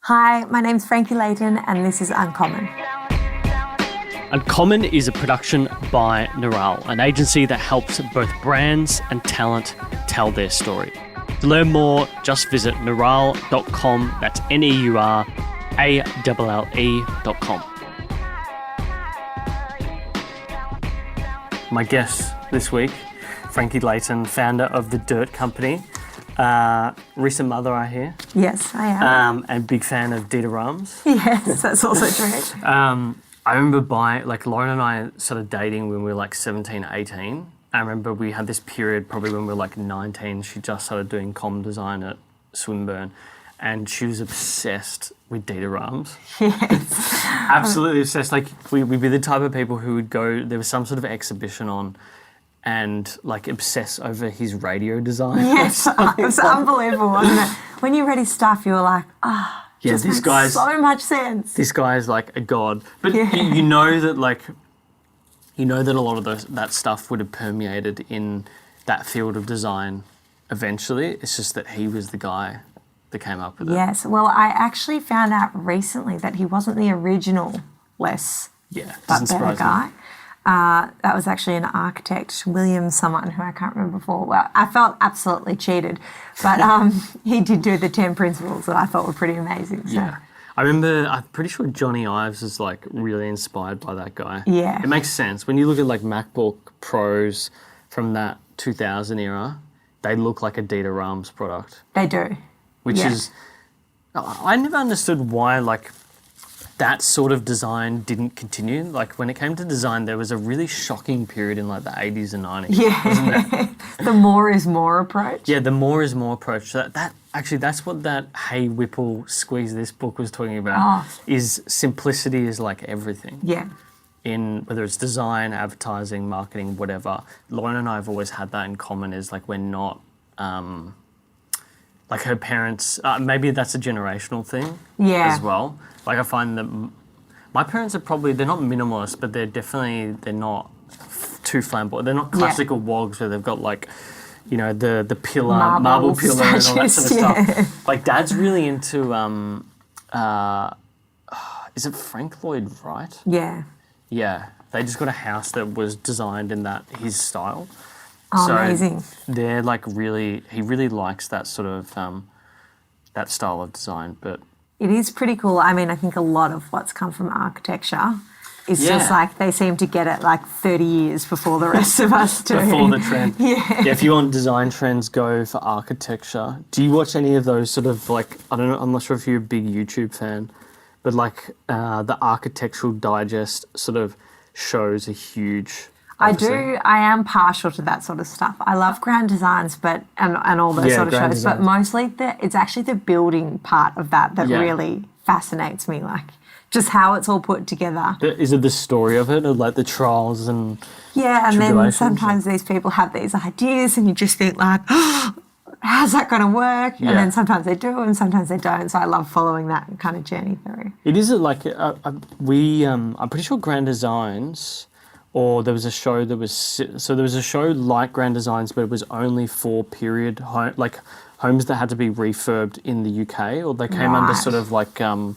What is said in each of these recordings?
Hi, my name's Frankie Layton and this is Uncommon. Uncommon is a production by Neuralle, an agency that helps both brands and talent tell their story. To learn more, just visit neuralle.com. That's neuralle.com. My guest this week, Frankie Layton, founder of The Dirt Company. Recent mother, I hear. Yes, I am. And big fan of Dita Rams. Yes, that's also true. I remember Lauren and I started dating when we were like 17, 18. I remember we had this period probably when we were like 19. She just started doing comm design at Swinburne and she was obsessed with Dita Rams. Yes. Absolutely obsessed. Like we'd be the type of people who would go, there was some sort of exhibition on and like obsess over his radio design. Yes, it's unbelievable, wasn't it? When you read his stuff, you were like, yeah, this guy's so much sense. This guy is like a god. But Yeah. you know that a lot of that stuff would have permeated in that field of design eventually. It's just that he was the guy that came up with it. Yes, well, I actually found out recently that he wasn't the original less Yeah, but doesn't better surprise me. guy. That was actually an architect, William someone who I can't remember before. Well, I felt absolutely cheated, but he did do the 10 principles that I thought were pretty amazing. So. Yeah. I'm pretty sure Johnny Ives is like really inspired by that guy. Yeah. It makes sense. When you look at like MacBook Pros from that 2000 era, they look like a Dita Rams product. They do. Which Yeah. is, I never understood why like that sort of design didn't continue. Like when it came to design, there was a really shocking period in like the 80s and 90s. Yeah. Wasn't there? The more is more approach. Yeah, the more is more approach. That's what that Hey Whipple Squeeze This book was talking about. Is simplicity is like everything. Yeah. In whether it's design, advertising, marketing, whatever. Lauren and I have always had that in common. Is like we're not like her parents. Maybe that's a generational thing. Yeah. As well. Like I find that my parents are they're not minimalist, but they're not too flamboyant. They're not classical wogs where they've got like, you know, the pillar, marble pillar and all that sort of stuff. Like Dad's really into, is it Frank Lloyd Wright? Yeah. Yeah. They just got a house that was designed in his style. Oh, so amazing. They're like he really likes that sort of, that style of design, but... It is pretty cool. I mean, I think a lot of what's come from architecture is just like they seem to get it like 30 years before the rest of us do. Before the trend. Yeah. If you want design trends, go for architecture. Do you watch any of those sort of like, I don't know, I'm not sure if you're a big YouTube fan, but like the Architectural Digest sort of shows are huge. Obviously. I do. I am partial to that sort of stuff. I love grand designs, and all those sort of shows. Designs. But mostly, it's actually the building part of that really fascinates me. Like just how it's all put together. Is it the story of it, or like the trials and and then sometimes these people have these ideas, and you just think like, oh, how's that going to work? Yeah. And then sometimes they do, and sometimes they don't. So I love following that kind of journey through. It is like I'm pretty sure Grand Designs. Or there was a show there was a show like Grand Designs, but it was only for period homes that had to be refurbed in the UK, or they came under sort of like some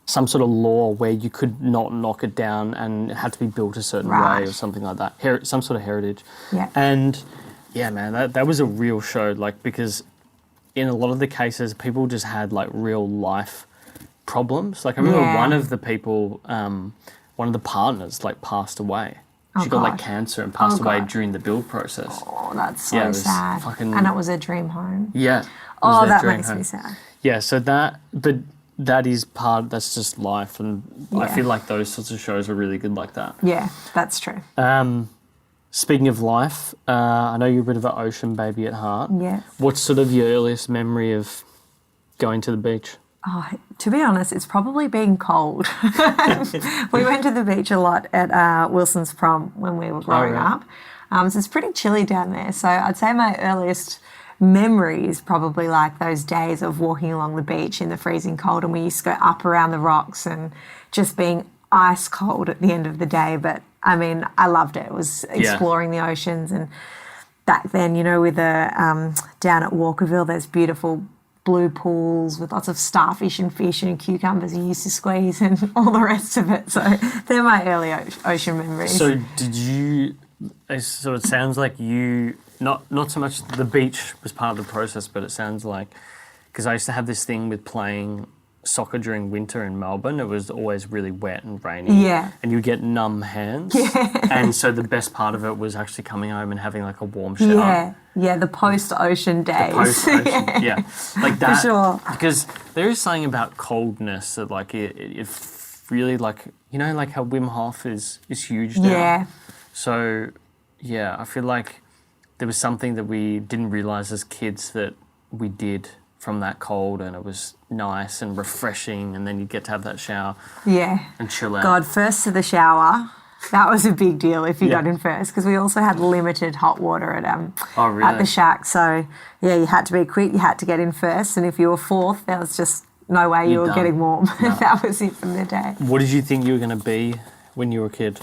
sort of law where you could not knock it down and it had to be built a certain way or something like that. Some sort of heritage. Yeah. And yeah, man, that was a real show. Like because in a lot of the cases, people just had like real life problems. Like I remember one of the people. One of the partners like passed away. She got like cancer and passed away during the build process. Oh, that's so sad. And it was a dream home. Yeah. Oh, that makes me sad. Yeah, so that's just life, and I feel like those sorts of shows are really good like that. Yeah, that's true. Speaking of life, I know you're a bit of an ocean baby at heart. Yes. What's sort of your earliest memory of going to the beach? Oh, to be honest, it's probably being cold. We went to the beach a lot at Wilson's Prom when we were growing up. So it's pretty chilly down there. So I'd say my earliest memory is probably like those days of walking along the beach in the freezing cold, and we used to go up around the rocks and just being ice cold at the end of the day. But, I mean, I loved it. It was exploring the oceans. And back then, you know, with down at Walkerville, there's beautiful blue pools with lots of starfish and fish and cucumbers you used to squeeze and all the rest of it. So they're my early ocean memories. So so it sounds like you, not so much the beach was part of the process, but it sounds like, because I used to have this thing with playing soccer during winter in Melbourne. It was always really wet and rainy. Yeah. And you get numb hands. Yeah. And so the best part of it was actually coming home and having like a warm shower. Yeah. Yeah, the post-ocean days. The post-ocean, yeah. Like that. For sure. Because there is something about coldness that like it really like, you know, like how Wim Hof is huge now. Yeah. So, yeah, I feel like there was something that we didn't realise as kids that we did from that cold, and it was nice and refreshing, and then you get to have that shower. Yeah. And chill out. God, first to the shower. That was a big deal if you got in first, because we also had limited hot water at at the shack. So, yeah, you had to be quick. You had to get in first. And if you were fourth, there was just no way you were getting warm. No. That was it from the day. What did you think you were going to be when you were a kid?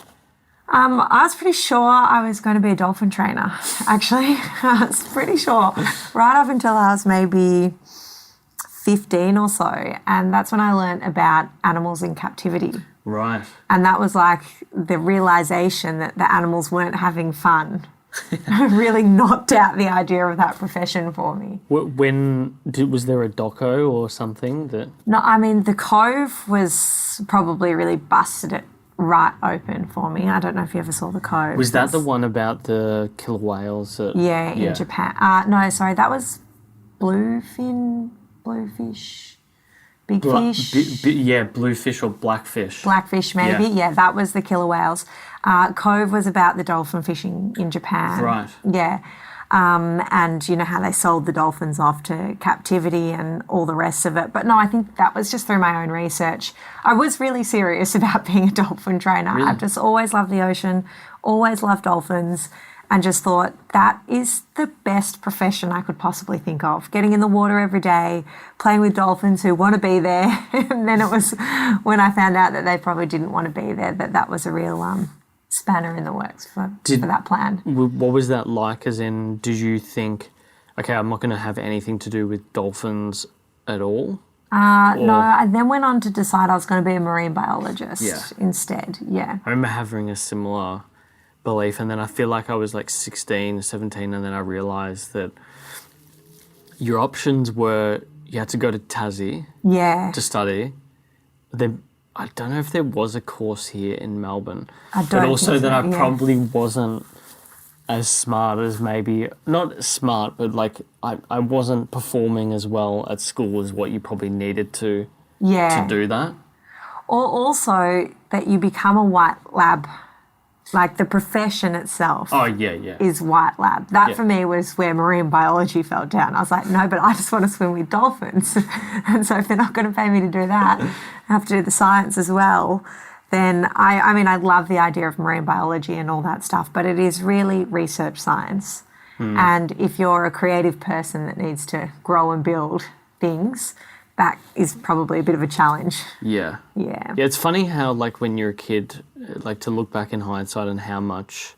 I was pretty sure I was going to be a dolphin trainer, actually. I was pretty sure. Right up until I was maybe 15 or so. And that's when I learned about animals in captivity. Right. And that was like the realisation that the animals weren't having fun. Really knocked out the idea of that profession for me. Was there a doco or something that... No, I mean, the Cove was probably really busted it right open for me. I don't know if you ever saw the Cove. Was that the one about the killer whales? In Japan. No, sorry, that was bluefish, big fish. Bluefish or blackfish. Blackfish, maybe. Yeah, that was the killer whales. Cove was about the dolphin fishing in Japan. Right. Yeah. And you know how they sold the dolphins off to captivity and all the rest of it. But no, I think that was just through my own research. I was really serious about being a dolphin trainer. Really? I've just always loved the ocean, always loved dolphins, and just thought that is the best profession I could possibly think of. Getting in the water every day, playing with dolphins who want to be there. And then it was when I found out that they probably didn't want to be there, that was a real spanner in the works for that plan. What was that like? As in, did you think, okay, I'm not going to have anything to do with dolphins at all? No, I then went on to decide I was going to be a marine biologist instead. Yeah. I remember having a similar belief, and then I feel like I was like 16, 17, and then I realised that your options were you had to go to Tassie to study. Then I don't know if there was a course here in Melbourne. But also that I probably wasn't as smart as maybe, not smart, but like I wasn't performing as well at school as what you probably needed to do that. Or also that you become a white lab. Like the profession itself is white lab. That for me was where marine biology fell down. I was like, no, but I just want to swim with dolphins. And so if they're not going to pay me to do that, I have to do the science as well. Then I love the idea of marine biology and all that stuff, but it is really research science. And if you're a creative person that needs to grow and build things, that is probably a bit of a challenge. Yeah. Yeah. Yeah, it's funny how, like, when you're a kid, like, to look back in hindsight and how much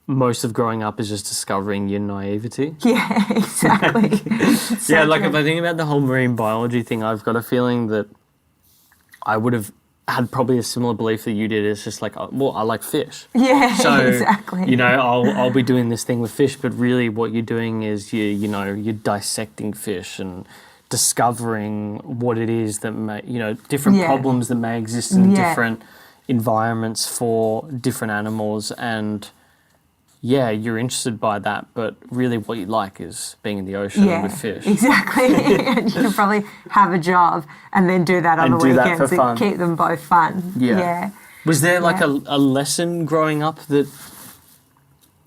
most of growing up is just discovering your naivety. Yeah, exactly. So like, if I think about the whole marine biology thing, I've got a feeling that I would have had probably a similar belief that you did. It's just like, well, I like fish. Yeah, so, exactly. You know, I'll be doing this thing with fish, but really what you're doing is you're dissecting fish and discovering what it is that may, different problems that may exist in different environments for different animals, and you're interested by that, but really what you like is being in the ocean with fish. Exactly. And you can probably have a job and then do that on the weekends and keep them both fun. Yeah. Was there like a lesson growing up that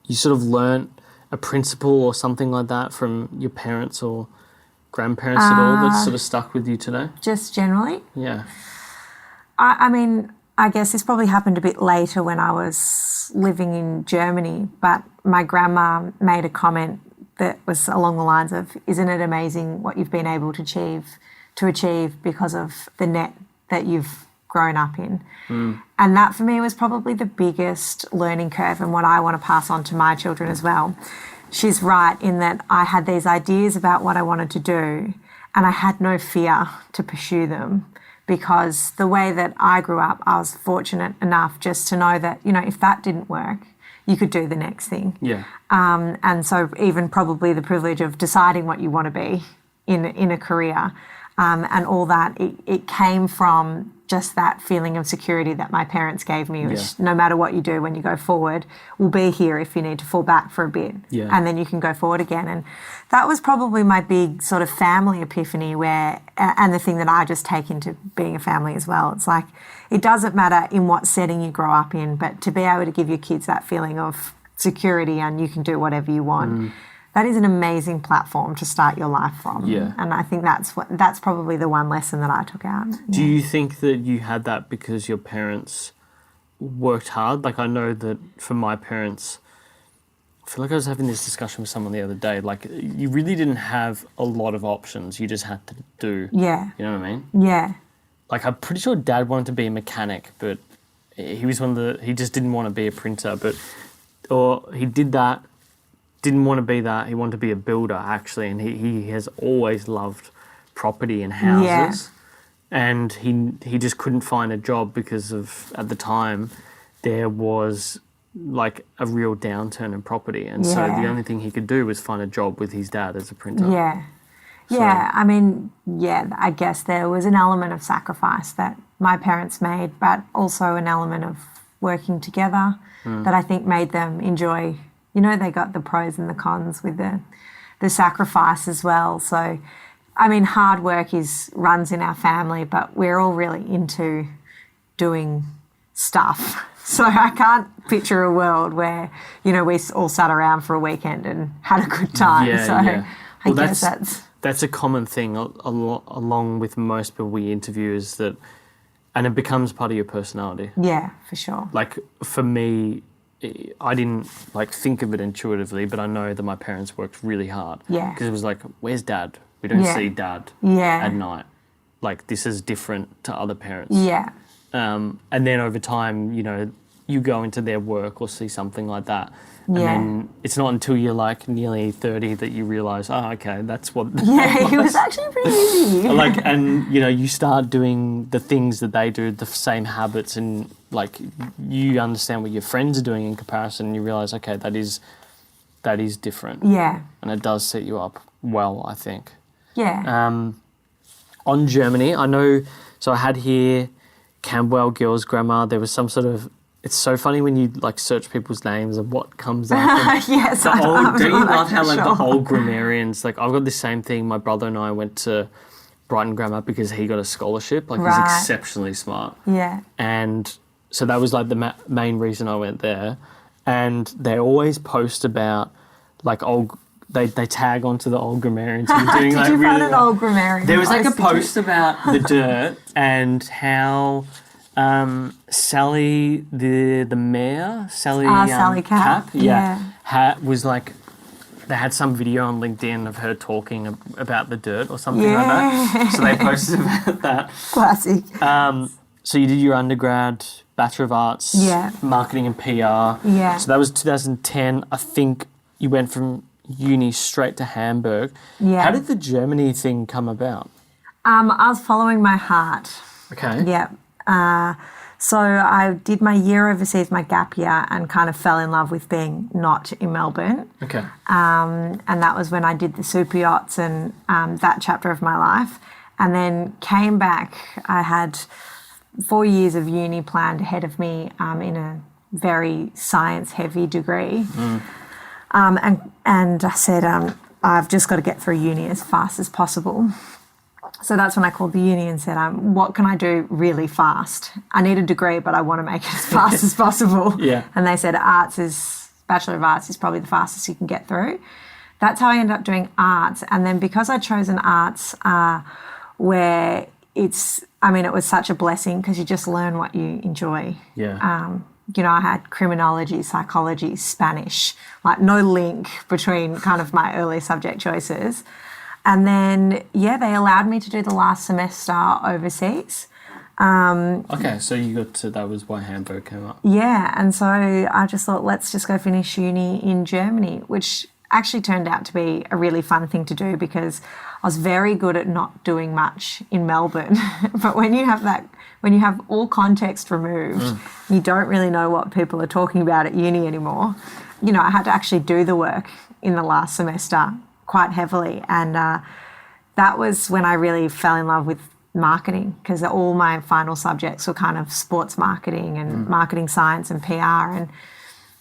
you sort of learnt, a principle or something like that from your parents or grandparents at all that's sort of stuck with you today? Just generally? Yeah. I mean, I guess this probably happened a bit later when I was living in Germany, but my grandma made a comment that was along the lines of, isn't it amazing what you've been able to achieve because of the net that you've grown up in? And that for me was probably the biggest learning curve and what I want to pass on to my children as well. She's right in that I had these ideas about what I wanted to do, and I had no fear to pursue them, because the way that I grew up, I was fortunate enough just to know that, you know, if that didn't work, you could do the next thing. Yeah. And so even probably the privilege of deciding what you want to be in a career, and all that, it came from just that feeling of security that my parents gave me, which no matter what you do when you go forward, we'll be here if you need to fall back for a bit, and then you can go forward again. And that was probably my big sort of family epiphany, and the thing that I just take into being a family as well. It's like, it doesn't matter in what setting you grow up in, but to be able to give your kids that feeling of security and you can do whatever you want, that is an amazing platform to start your life from. Yeah. And I think that's probably the one lesson that I took out. Do you think that you had that because your parents worked hard? Like, I know that for my parents, I feel like I was having this discussion with someone the other day, like, you really didn't have a lot of options. You just had to do. Yeah. You know what I mean? Yeah. Like, I'm pretty sure Dad wanted to be a mechanic, but he was he just didn't want to be a printer, or he did that. Didn't want to be that. He wanted to be a builder, actually, and he has always loved property and houses. And he just couldn't find a job because of, at the time, there was like a real downturn in property, and so the only thing he could do was find a job with his dad as a printer. I mean, I guess there was an element of sacrifice that my parents made, but also an element of working together that I think made them enjoy. You know, they got the pros and the cons with the sacrifice as well. So, I mean, hard work runs in our family, but we're all really into doing stuff. So I can't picture a world where, you know, we all sat around for a weekend and had a good time. I guess that's a common thing along with most people we interview, is that, and it becomes part of your personality. Yeah, for sure. Like, for me, I didn't think of it intuitively, but I know that my parents worked really hard. Yeah. Because it was like, where's Dad? We don't see Dad at night. Like, this is different to other parents. Yeah. And then over time, you know, you go into their work or see something like that. And then it's not until you're like nearly 30 that you realise, oh, okay, that's what... it was actually pretty easy. And, you know, you start doing the things that they do, the same habits, and, like, you understand what your friends are doing in comparison, and you realise, okay, that is different. Yeah. And it does set you up well, I think. Yeah. On Germany, I know, so I had here Campbell Girls Grammar. There was some sort of... It's so funny when you, like, search people's names and what comes up. Yes, don't you love how, like, the old grammarians... Like, I've got the same thing. My brother and I went to Brighton Grammar because he got a scholarship. Like, he's exceptionally smart. Yeah. And so that was, like, the main reason I went there. And they always post about, like, old... They tag onto the old grammarians. And doing, Did like, you really find an old grammarian? There was, like, a post about the dirt and how... Sally, the mayor, Sally Cap, was like, they had some video on LinkedIn of her talking about the dirt or something like that. So they posted about that. Classic. So you did your undergrad, Bachelor of Arts, Marketing and PR. Yeah. So that was 2010. I think you went from uni straight to Hamburg. Yeah. How did the Germany thing come about? I was following my heart. Okay. Yeah. So I did my year overseas, my gap year, and kind of fell in love with being not in Melbourne. Okay. And that was when I did the super yachts and that chapter of my life. And then came back. I had 4 years of uni planned ahead of me in a very science-heavy degree. And I said, I've just got to get through uni as fast as possible. So that's when I called the uni and said, what can I do really fast? I need a degree, but I want to make it as fast as possible. Yeah. And they said Bachelor of Arts is probably the fastest you can get through. That's how I ended up doing arts. And then because I'd chosen arts where it was such a blessing because you just learn what you enjoy. Yeah. You know, I had criminology, psychology, Spanish, like no link between kind of my early subject choices. And then, they allowed me to do the last semester overseas. Okay, so that was why Hamburg came up. Yeah, and so I just thought, let's just go finish uni in Germany, which actually turned out to be a really fun thing to do because I was very good at not doing much in Melbourne. But when you have all context removed, you don't really know what people are talking about at uni anymore. You know, I had to actually do the work in the last semester quite heavily. And that was when I really fell in love with marketing, because all my final subjects were kind of sports marketing and marketing science and PR. And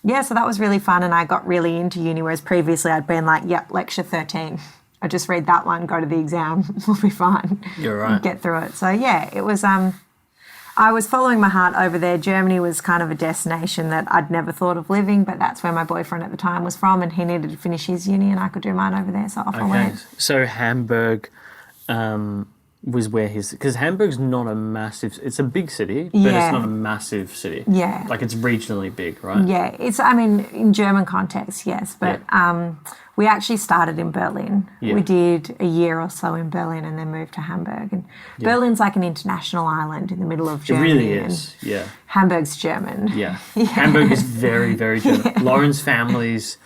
yeah, so that was really fun. And I got really into uni, whereas previously I'd been like, yep, lecture 13. I just read that one, go to the exam, we'll be fine. You're right. Get through it. So yeah, it was, I was following my heart over there. Germany was kind of a destination that I'd never thought of living, but that's where my boyfriend at the time was from, and he needed to finish his uni and I could do mine over there, so off I went. So Hamburg was where because Hamburg's not a massive, it's a big city, but it's not a massive city. Yeah. Like it's regionally big, right? Yeah, in German context, yes, but we actually started in Berlin. Yeah. We did a year or so in Berlin and then moved to Hamburg. And Berlin's like an international island in the middle of Germany. It really is, yeah. Hamburg's German. Yeah. Hamburg is very, very German. Yeah. Lauren's family's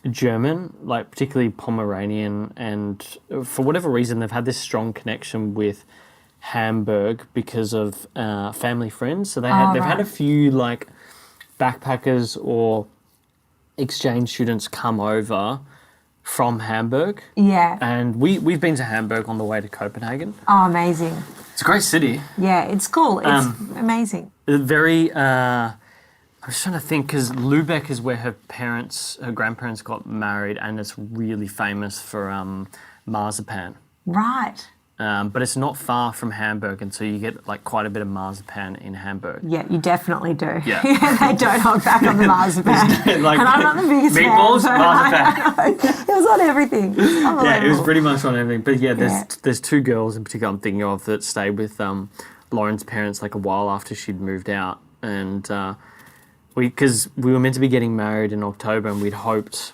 German, like particularly Pomeranian, and for whatever reason they've had this strong connection with Hamburg because of family friends. So they've had a few like backpackers or exchange students come over from Hamburg. Yeah. And we've been to Hamburg on the way to Copenhagen. Oh, amazing. It's a great city. Yeah, it's cool. It's amazing. Very, I was trying to think, because Lübeck is where her grandparents got married, and it's really famous for marzipan. Right. But it's not far from Hamburg, and so you get like quite a bit of marzipan in Hamburg. Yeah, you definitely do. Yeah. They don't hold back on the marzipan. Like, and I'm not the biggest meatballs, fan. marzipan. It was on everything. Yeah, it was pretty much on everything. But yeah, there's two girls in particular I'm thinking of that stayed with Lauren's parents like a while after she'd moved out, and because we were meant to be getting married in October, and we'd hoped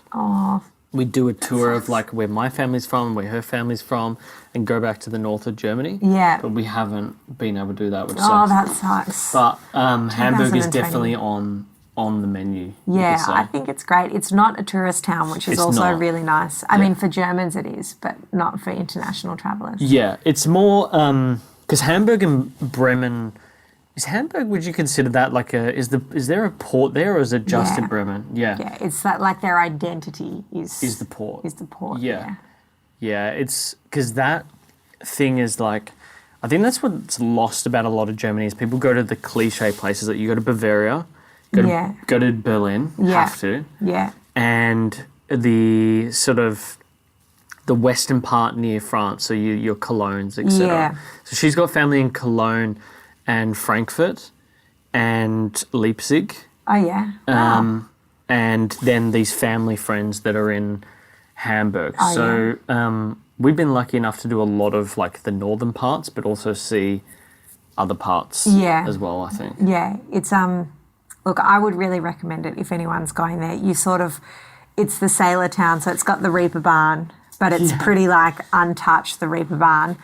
we'd do a tour of like where my family's from, where her family's from, and go back to the north of Germany. Yeah. But we haven't been able to do that, which sucks. sucks. That sucks. But Hamburg is definitely on the menu. Yeah, I think it's great. It's not a tourist town, which is also really nice. I mean, for Germans it is, but not for international travellers. Yeah, it's more because Hamburg and Bremen. Is Hamburg? Would you consider that like is there a port there, or is it just in Bremen? Yeah. Yeah, it's that like their identity is the port. Is the port. Yeah. Yeah, it's because that thing is like, I think that's what's lost about a lot of Germany is people go to the cliche places, that you go to Bavaria, go to Berlin, have to. Yeah. And the sort of the western part near France, so your Colognes, etc. Yeah. So she's got family in Cologne and Frankfurt and Leipzig. Oh, yeah. And then these family friends that are in Hamburg. We've been lucky enough to do a lot of like the northern parts, but also see other parts as well, I think. Yeah, it's look, I would really recommend it if anyone's going there. It's the sailor town, so it's got the Reeperbahn, but it's pretty like untouched, the Reeperbahn.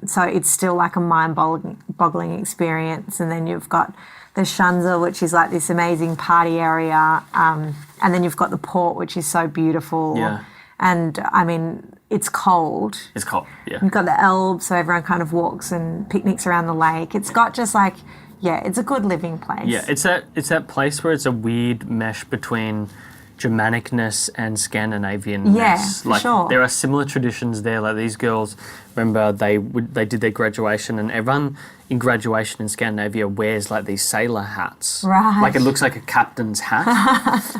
So it's still like a mind-boggling experience. And then you've got the Schanze, which is like this amazing party area. And then you've got the port, which is so beautiful. Yeah. And, I mean, it's cold. It's cold, yeah. You've got the Elbe, so everyone kind of walks and picnics around the lake. It's got just like, it's a good living place. Yeah, it's that place where it's a weird mesh between Germanicness and Scandinavianness. Yeah, for sure. There are similar traditions there. Like these girls, remember they did their graduation, and everyone in graduation in Scandinavia wears like these sailor hats. Right. Like it looks like a captain's hat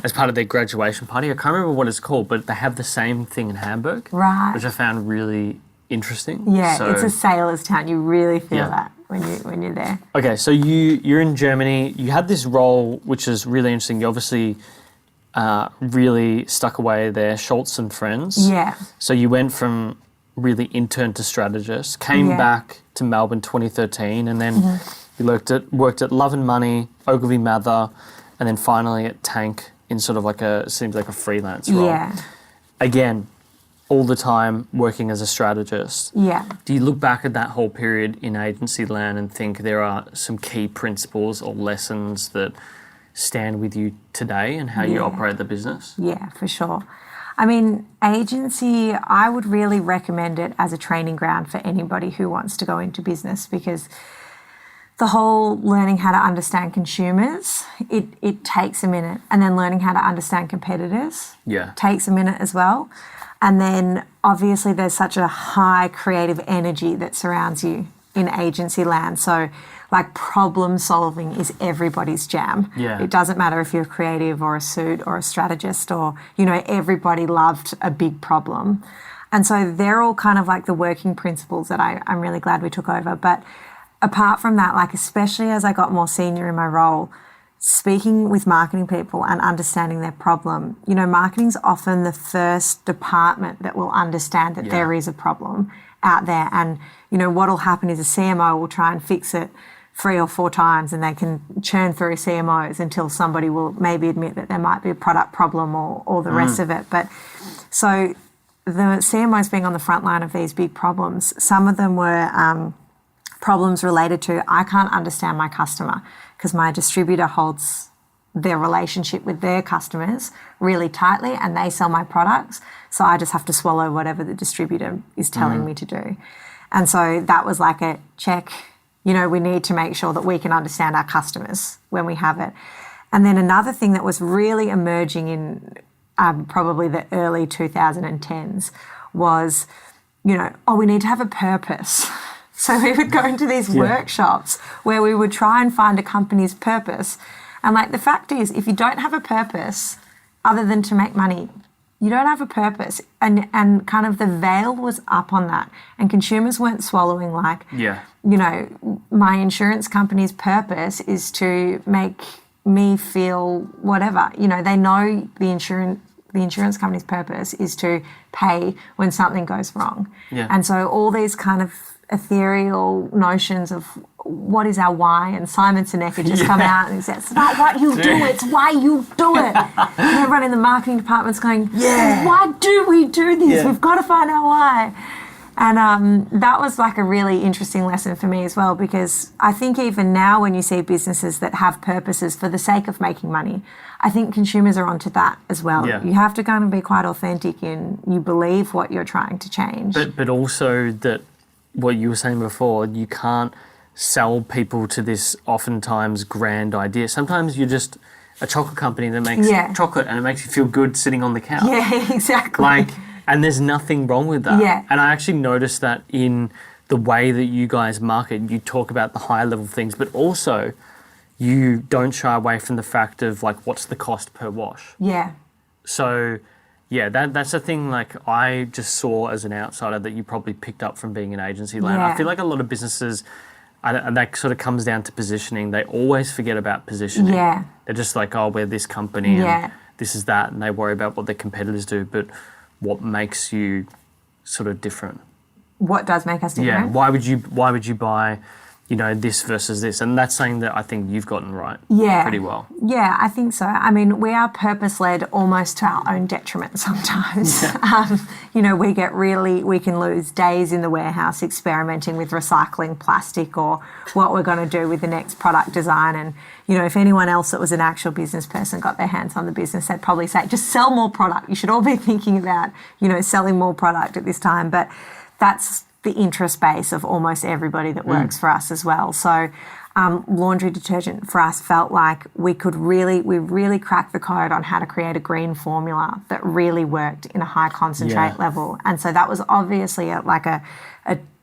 as part of their graduation party. I can't remember what it's called, but they have the same thing in Hamburg. Right. Which I found really interesting. Yeah, it's a sailor's town. You really feel that when you're there. Okay, so you're in Germany. You had this role which is really interesting. You obviously really stuck away there, Schultz and Friends. Yeah. So you went from really intern to strategist, came back to Melbourne 2013, and then you worked at Love and Money, Ogilvy Mather, and then finally at Tank in sort of seems like a freelance role. Yeah. Again, all the time working as a strategist. Yeah. Do you look back at that whole period in agency land and think there are some key principles or lessons that stand with you today and how you operate the business? Yeah, for sure. I mean, agency, I would really recommend it as a training ground for anybody who wants to go into business, because the whole learning how to understand consumers, it takes a minute. And then learning how to understand competitors takes a minute as well. And then obviously there's such a high creative energy that surrounds you in agency land. So like problem solving is everybody's jam. Yeah. It doesn't matter if you're a creative or a suit or a strategist or, you know, everybody loved a big problem. And so they're all kind of like the working principles that I'm really glad we took over. But apart from that, like especially as I got more senior in my role, speaking with marketing people and understanding their problem, you know, marketing's often the first department that will understand that there is a problem out there. And, you know, what'll happen is a CMO will try and fix it 3 or 4 times, and they can churn through CMOs until somebody will maybe admit that there might be a product problem or the rest of it. But so the CMOs being on the front line of these big problems, some of them were problems related to, I can't understand my customer because my distributor holds their relationship with their customers really tightly and they sell my products. So I just have to swallow whatever the distributor is telling me to do. And so that was like a check. You know, we need to make sure that we can understand our customers when we have it. And then another thing that was really emerging in probably the early 2010s was, you know, we need to have a purpose. So we would go into these workshops where we would try and find a company's purpose. And like the fact is, if you don't have a purpose other than to make money, you don't have a purpose. And kind of the veil was up on that. And consumers weren't swallowing like, you know, my insurance company's purpose is to make me feel whatever. You know, they know the insurance company's purpose is to pay when something goes wrong. Yeah. And so all these kind of ethereal notions of what is our why, and Simon Sinek just come out and says, it's not what you do, it's why you do it. And everyone in the marketing department's going, why do we do this? We've got to find our why. And that was like a really interesting lesson for me as well, because I think even now when you see businesses that have purposes for the sake of making money, I think consumers are onto that as well. Yeah. You have to kind of be quite authentic in you believe what you're trying to change. But also that what you were saying before, you can't sell people to this oftentimes grand idea. Sometimes you're just a chocolate company that makes chocolate and it makes you feel good sitting on the couch. Yeah, exactly. And there's nothing wrong with that. Yeah. And I actually noticed that in the way that you guys market, you talk about the higher level things, but also you don't shy away from the fact of like, what's the cost per wash? Yeah. So that's the thing, like I just saw as an outsider that you probably picked up from being an agency land. I feel like a lot of businesses, and that sort of comes down to positioning, they always forget about positioning. Yeah. They're just like, we're this company and this is that, and they worry about what their competitors do, but what makes you sort of different? What does make us different? Yeah, why would you buy, you know, this versus this? And that's something that I think you've gotten right pretty well. Yeah, I think so. I mean, we are purpose-led almost to our own detriment sometimes. Yeah. You know, we can lose days in the warehouse experimenting with recycling plastic or what we're going to do with the next product design. And, you know, if anyone else that was an actual business person got their hands on the business, they'd probably say, just sell more product. You should all be thinking about, you know, selling more product at this time. But that's the interest base of almost everybody that works for us as well. So laundry detergent for us felt like we really cracked the code on how to create a green formula that really worked in a high concentrate level. And so that was obviously a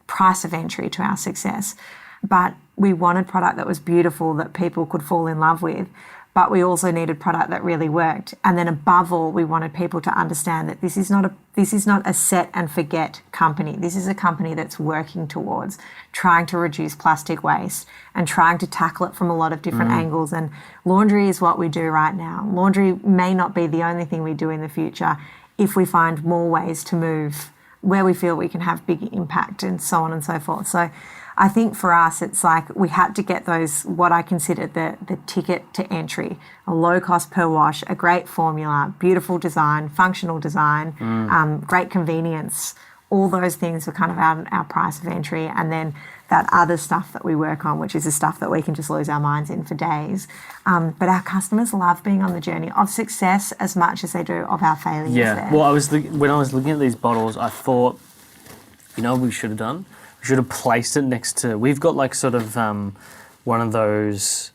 price of entry to our success. But we wanted product that was beautiful, that people could fall in love with. But we also needed product that really worked. And then above all, we wanted people to understand that this is not a set and forget company. This is a company that's working towards trying to reduce plastic waste and trying to tackle it from a lot of different angles. And laundry is what we do right now. Laundry may not be the only thing we do in the future if we find more ways to move where we feel we can have big impact and so on and so forth. So I think for us, it's like we had to get those, what I considered the ticket to entry, a low cost per wash, a great formula, beautiful design, functional design, great convenience. All those things were kind of our price of entry. And then that other stuff that we work on, which is the stuff that we can just lose our minds in for days. But our customers love being on the journey of success as much as they do of our failures. Yeah. Well, when I was looking at these bottles, I thought, you know what we should have done? We should have placed it next to... We've got like sort of one of those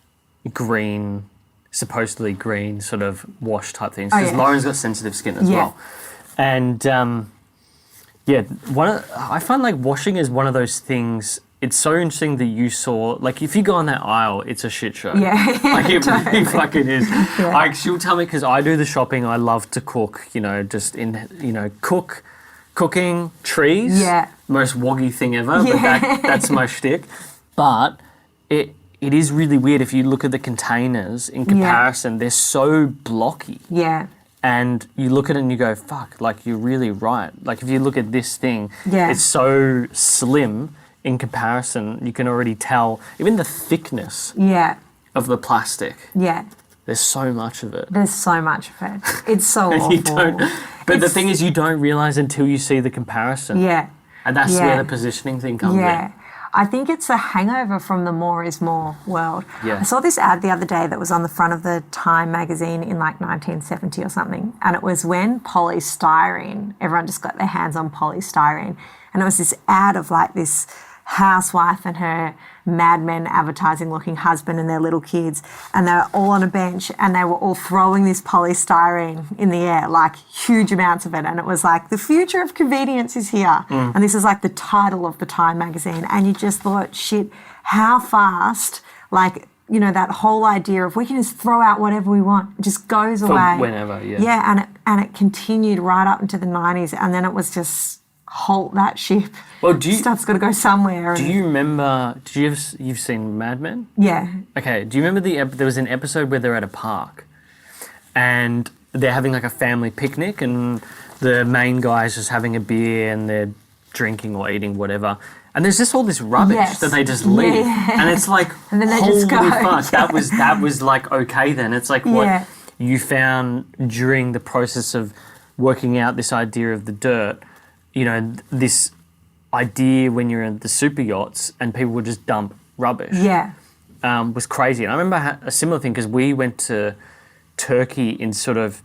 green, supposedly green sort of wash type things. Because Lauren's got sensitive skin as well. And... I find like washing is one of those things. It's so interesting that you saw, like if you go on that aisle, it's a shit show. Yeah. Like it really fucking is. Yeah. Like she'll tell me, because I do the shopping, I love to cook, cooking, trees. Yeah. Most woggy thing ever, but that's my shtick. But it is really weird if you look at the containers in comparison, they're so blocky. Yeah. And you look at it and you go, fuck, like you're really right. Like if you look at this thing, it's so slim in comparison, you can already tell, even the thickness of the plastic. Yeah. There's so much of it. There's so much of it. It's so awful. The thing is, you don't realise until you see the comparison. Yeah. And that's where the positioning thing comes in. I think it's a hangover from the more is more world. Yeah. I saw this ad the other day that was on the front of the Time magazine in like 1970 or something. And it was when polystyrene, everyone just got their hands on polystyrene. And it was this ad of like this housewife and her Mad Men advertising looking husband and their little kids, and they were all on a bench and they were all throwing this polystyrene in the air, like huge amounts of it, and it was like the future of convenience is here. And this is like the title of the Time magazine, and you just thought, shit, how fast, like, you know, that whole idea of we can just throw out whatever we want, it just goes away. Whenever, and it continued right up into the 90s, and then it was just halt that ship. Well, stuff's got to go somewhere. Do you remember? You've seen Mad Men? Yeah. Okay. Do you remember there was an episode where they're at a park, and they're having like a family picnic, and the main guy's just having a beer and they're drinking or eating whatever, and there's just all this rubbish that they just leave, and it's like, and then they just go. Fuck, that was like okay then. It's like what you found during the process of working out this idea of the dirt. You know, this idea when you're in the super yachts and people would just dump rubbish. Yeah. Was crazy. And I remember a similar thing because we went to Turkey in sort of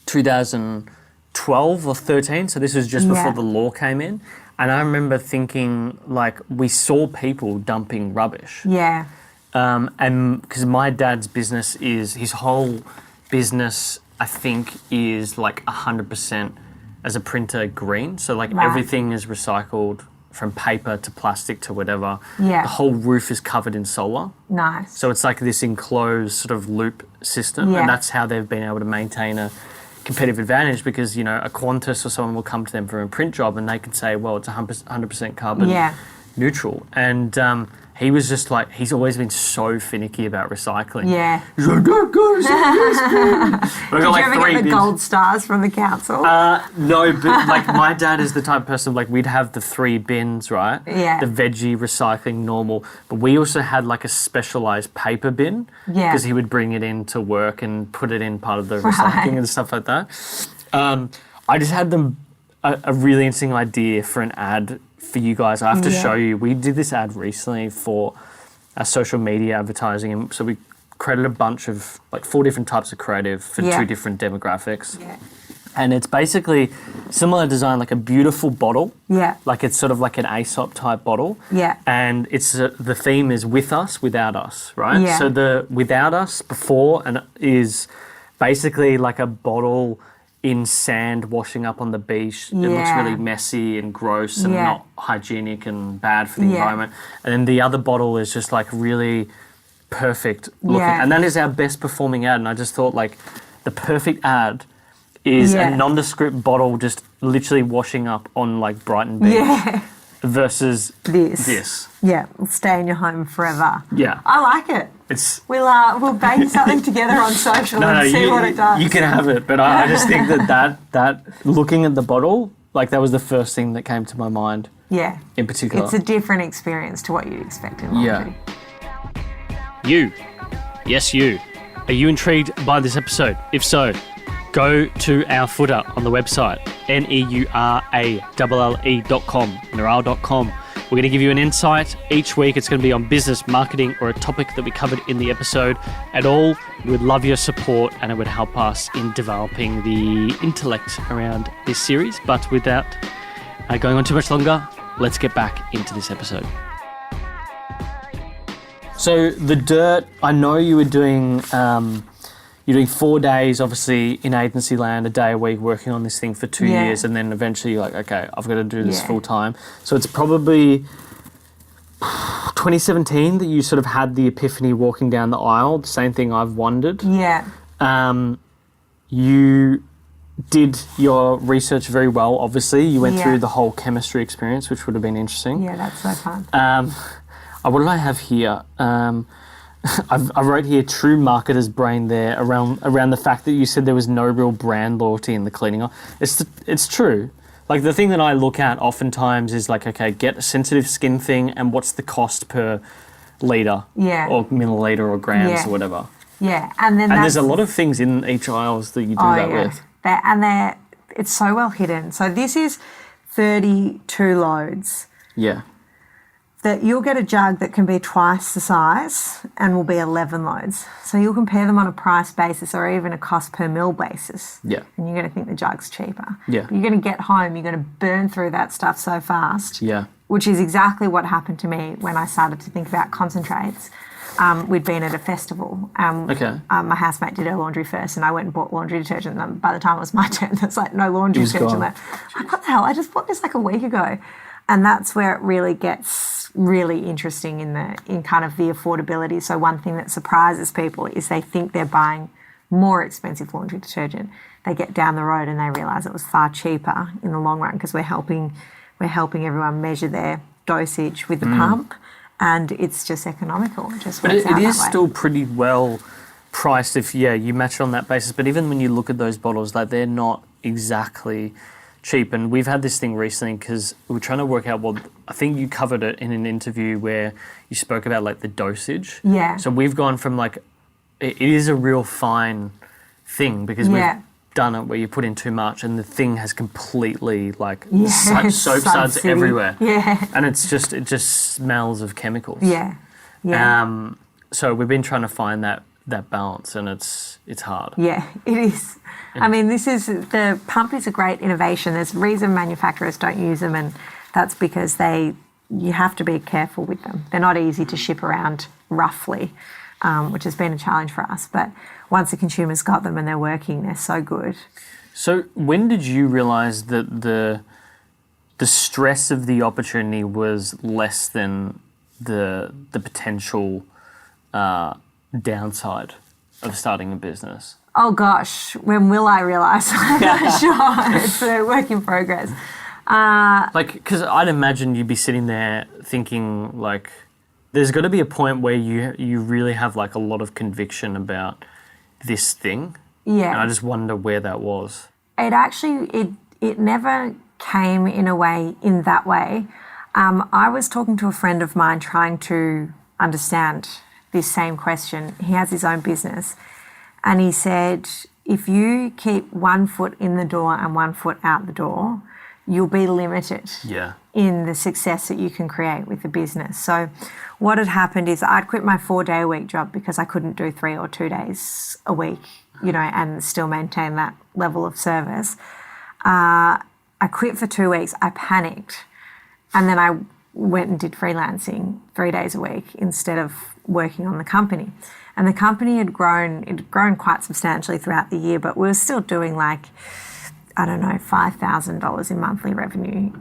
2012 or 13. So this was just before the law came in. And I remember thinking, like, we saw people dumping rubbish. Yeah. And because my dad's business his whole business, I think, is like 100% as a printer green. So like everything is recycled from paper to plastic to whatever. Yeah. The whole roof is covered in solar. Nice. So it's like this enclosed sort of loop system. Yeah. And that's how they've been able to maintain a competitive advantage because, you know, a Qantas or someone will come to them for a print job and they can say, well, it's 100% carbon neutral. And he was just like, he's always been so finicky about recycling. Yeah. He's like, don't go, Did you ever get the gold stars from the council? No, but like my dad is the type of person, like we'd have the 3 bins, right? Yeah. The veggie, recycling, normal. But we also had like a specialised paper bin. Yeah. Because he would bring it in to work and put it in part of the recycling and stuff like that. I just had a really interesting idea for an ad for you guys. I have to show you. We did this ad recently for our social media advertising, and so we created a bunch of like 4 different types of creative for 2 different demographics. Yeah. And it's basically similar design, like a beautiful bottle. Yeah. Like it's sort of like an Aesop type bottle. Yeah. And it's the theme is with us, without us, right? Yeah. So the without us before and is basically like a bottle in sand washing up on the beach. It looks really messy and gross and not hygienic and bad for the environment. And then the other bottle is just like really perfect looking. Yeah. And that is our best performing ad. And I just thought like the perfect ad is a nondescript bottle just literally washing up on like Brighton Beach versus this. Yeah, it'll stay in your home forever. Yeah. I like it. We'll bake something together on social and see what it does. You can have it, but I just think that looking at the bottle, like that was the first thing that came to my mind. Yeah. In particular. It's a different experience to what you'd expect in laundry. You. Yes, you. Are you intrigued by this episode? If so, go to our footer on the website, neuralle.com, neuralle.com. We're going to give you an insight. Each week it's going to be on business, marketing, or a topic that we covered in the episode at all. We'd love your support and it would help us in developing the intellect around this series. But without going on too much longer, let's get back into this episode. So the dirt, I know you were doing... You're doing 4 days, obviously, in agency land, a day a week, working on this thing for 2 years, and then eventually you're like, okay, I've got to do this full time. So it's probably 2017 that you sort of had the epiphany walking down the aisle. The same thing I've wondered. Yeah. You did your research very well, obviously. You went through the whole chemistry experience, which would have been interesting. Yeah, that's so fun. What did I have here? I wrote here true marketer's brain there around the fact that you said there was no real brand loyalty in the cleaning. It's true. Like the thing that I look at oftentimes is like, okay, get a sensitive skin thing and what's the cost per litre or milliliter or grams or whatever. Yeah, and there's a lot of things in each aisles that you do that with. It's so well hidden. So this is 32 loads. Yeah. That you'll get a jug that can be twice the size and will be 11 loads. So you'll compare them on a price basis or even a cost per mil basis. Yeah. And you're going to think the jug's cheaper. Yeah. But you're going to get home, you're going to burn through that stuff so fast. Yeah. Which is exactly what happened to me when I started to think about concentrates. We'd been at a festival. My housemate did her laundry first and I went and bought laundry detergent. And by the time it was my turn, there's like no laundry detergent left. Like, what the hell? I just bought this like a week ago. And that's where it really gets really interesting in kind of the affordability. So one thing that surprises people is they think they're buying more expensive laundry detergent. They get down the road and they realise it was far cheaper in the long run because we're helping everyone measure their dosage with the pump, and it's just economical. It just works out that way. It is still pretty well priced if you match it on that basis. But even when you look at those bottles, like they're not exactly cheap. And we've had this thing recently because we were trying to work out, I think you covered it in an interview where you spoke about like the dosage. Yeah. So we've gone from like, it is a real fine thing because we've done it where you put in too much and the thing has completely like soap suds everywhere. Yeah. And it just smells of chemicals. Yeah. Yeah. So we've been trying to find that balance and it's hard. Yeah, it is. I mean, the pump is a great innovation. There's a reason manufacturers don't use them, and that's because you have to be careful with them. They're not easy to ship around roughly, which has been a challenge for us. But once the consumer's got them and they're working, they're so good. So when did you realise that the stress of the opportunity was less than the potential downside of starting a business? Oh gosh, when will I realise? I'm not sure. It's a work in progress. Because I'd imagine you'd be sitting there thinking like, there's got to be a point where you really have like a lot of conviction about this thing. Yeah. And I just wonder where that was. It never came in that way. I was talking to a friend of mine trying to understand this same question. He has his own business. And he said, if you keep 1 foot in the door and 1 foot out the door, you'll be limited in the success that you can create with the business. So what had happened is I'd quit my 4-day-a-week job because I couldn't do 3 or 2 days a week, and still maintain that level of service. I quit for 2 weeks. I panicked. And then I went and did freelancing 3 days a week instead of working on the company. And the company had grown quite substantially throughout the year, but we were still doing like, I don't know, $5,000 in monthly revenue.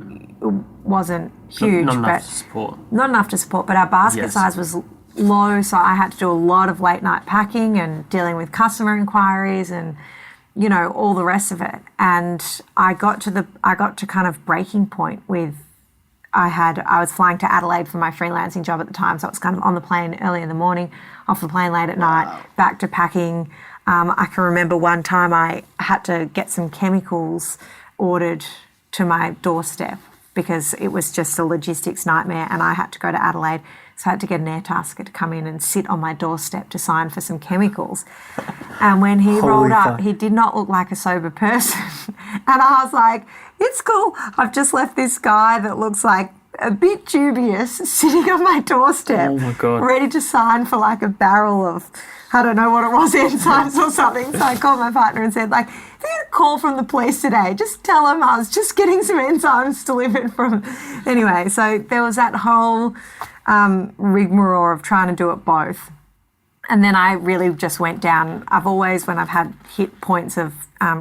It wasn't huge. Not enough to support. Not enough to support, but our basket size was low, so I had to do a lot of late night packing and dealing with customer inquiries and, all the rest of it. And I got to kind of breaking point with, I was flying to Adelaide for my freelancing job at the time, so it was kind of on the plane early in the morning, off the plane late at night, back to packing. I can remember one time I had to get some chemicals ordered to my doorstep because it was just a logistics nightmare and I had to go to Adelaide. So I had to get an air tasker to come in and sit on my doorstep to sign for some chemicals. And when he rolled up, he did not look like a sober person. And I was like, it's cool. I've just left this guy that looks like a bit dubious, sitting on my doorstep, Oh my God. ready to sign for like a barrel of, I don't know what it was, enzymes or something. So I called my partner and said, like, if you get a call from the police today, just tell them I was just getting some enzymes delivered from. Anyway, so there was that whole rigmarole of trying to do it both. And then I really just went down. I've always, when I've had hit points of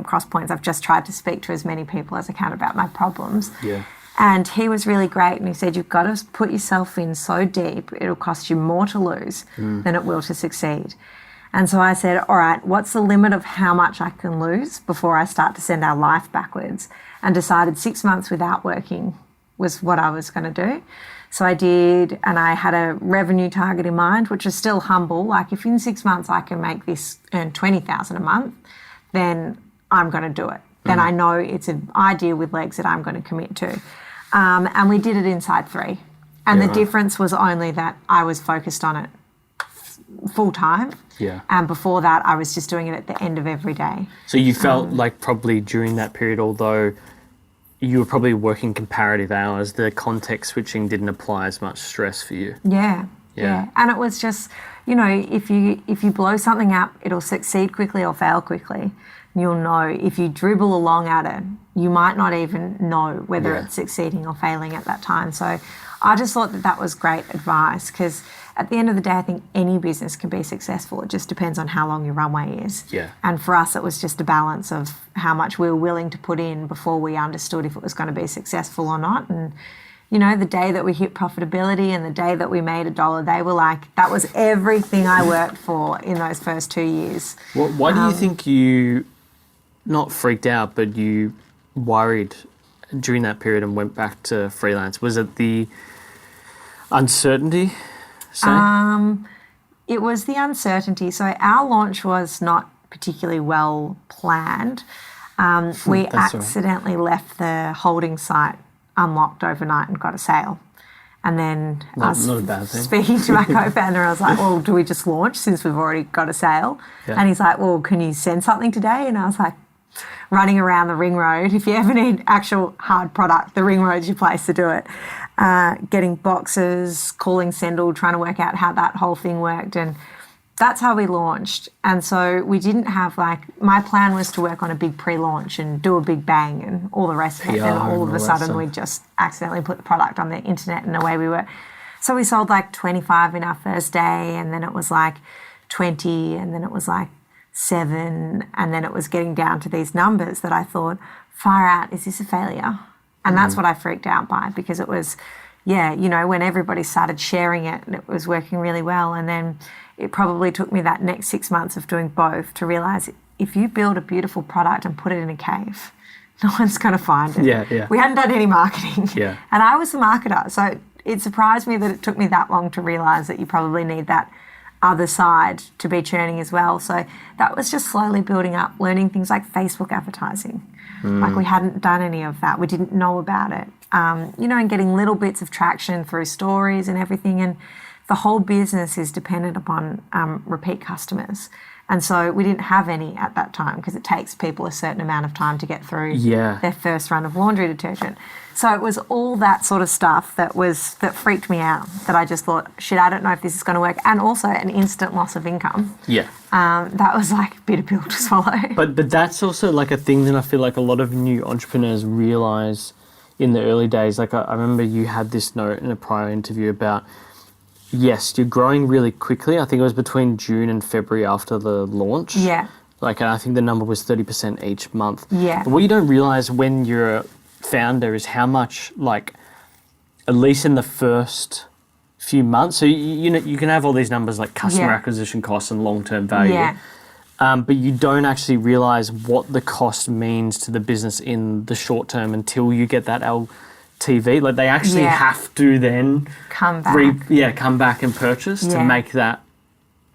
cross points, I've just tried to speak to as many people as I can about my problems. Yeah. And he was really great, and he said, you've got to put yourself in so deep, it'll cost you more to lose than it will to succeed. And so I said, all right, what's the limit of how much I can lose before I start to send our life backwards? And decided 6 months without working was what I was going to do. So I did, and I had a revenue target in mind, which is still humble. Like, if in 6 months I can make this earn $20,000 a month, then I'm going to do it. Then I know it's an idea with legs that I'm going to commit to. And we did it inside 3. And the difference was only that I was focused on it full time. Yeah. And before that, I was just doing it at the end of every day. So you felt like probably during that period, although you were probably working comparative hours, the context switching didn't apply as much stress for you. Yeah. And it was just, you know, if you blow something up, it'll succeed quickly or fail quickly. You'll know. If you dribble along at it, you might not even know whether it's succeeding or failing at that time. So I just thought that was great advice, because at the end of the day, I think any business can be successful. It just depends on how long your runway is. Yeah. And for us, it was just a balance of how much we were willing to put in before we understood if it was going to be successful or not. And, you know, the day that we hit profitability and the day that we made $1, they were like, that was everything I worked for in those first 2 years. Well, why do you think you not freaked out, but you worried during that period and went back to freelance? Was it the uncertainty? It was the uncertainty. So our launch was not particularly well planned. We accidentally left the holding site unlocked overnight and got a sale. And then Not a bad thing. Speaking to my co-founder, I was like, well, do we just launch since we've already got a sale? Yeah. And he's like, well, can you send something today? And I was like, running around the ring road. If you ever need actual hard product, the ring road's your place to do it. Getting boxes, calling Sendle, trying to work out how that whole thing worked. And that's how we launched. And so we didn't have my plan was to work on a big pre-launch and do a big bang and all the rest of it. And all of a sudden we just accidentally put the product on the internet and away we were. So we sold 25 in our first day, and then it was 20, and then it was 7, and then it was getting down to these numbers that I thought, far out, is this a failure? And that's what I freaked out by, because it was, when everybody started sharing it and it was working really well. And then it probably took me that next 6 months of doing both to realise if you build a beautiful product and put it in a cave, no one's going to find it. Yeah. We hadn't done any marketing. Yeah. And I was the marketer. So it surprised me that it took me that long to realise that you probably need that other side to be churning as well. So that was just slowly building up, learning things like Facebook advertising. We hadn't done any of that. We didn't know about it. And getting little bits of traction through stories and everything. And the whole business is dependent upon repeat customers. And so we didn't have any at that time, because it takes people a certain amount of time to get through their first run of laundry detergent. So it was all that sort of stuff that freaked me out, that I just thought, shit, I don't know if this is going to work. And also an instant loss of income. Yeah. That was a bitter pill to swallow. But that's also a thing that I feel like a lot of new entrepreneurs realise in the early days. I remember you had this note in a prior interview about, yes, you're growing really quickly. I think it was between June and February after the launch. Yeah. I think the number was 30% each month. Yeah. But what you don't realise when you're a founder is how much, at least in the first few months, so you can have all these numbers like customer acquisition costs and long-term value. Yeah. But you don't actually realise what the cost means to the business in the short term until you get that LTV. They actually have to then come back. Come back and purchase to make that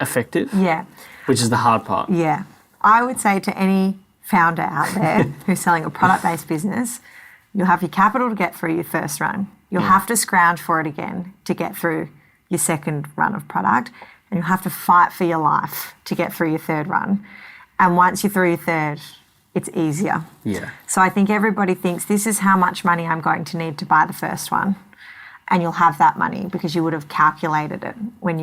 effective. Yeah. Which is the hard part. Yeah. I would say to any founder out there who's selling a product-based business, you'll have your capital to get through your first run. You'll have to scrounge for it again to get through your second run of product. And you'll have to fight for your life to get through your third run. And once you're through your third, it's easier. Yeah. So I think everybody thinks, this is how much money I'm going to need to buy the first one. and you'll have that money because you would have calculated it when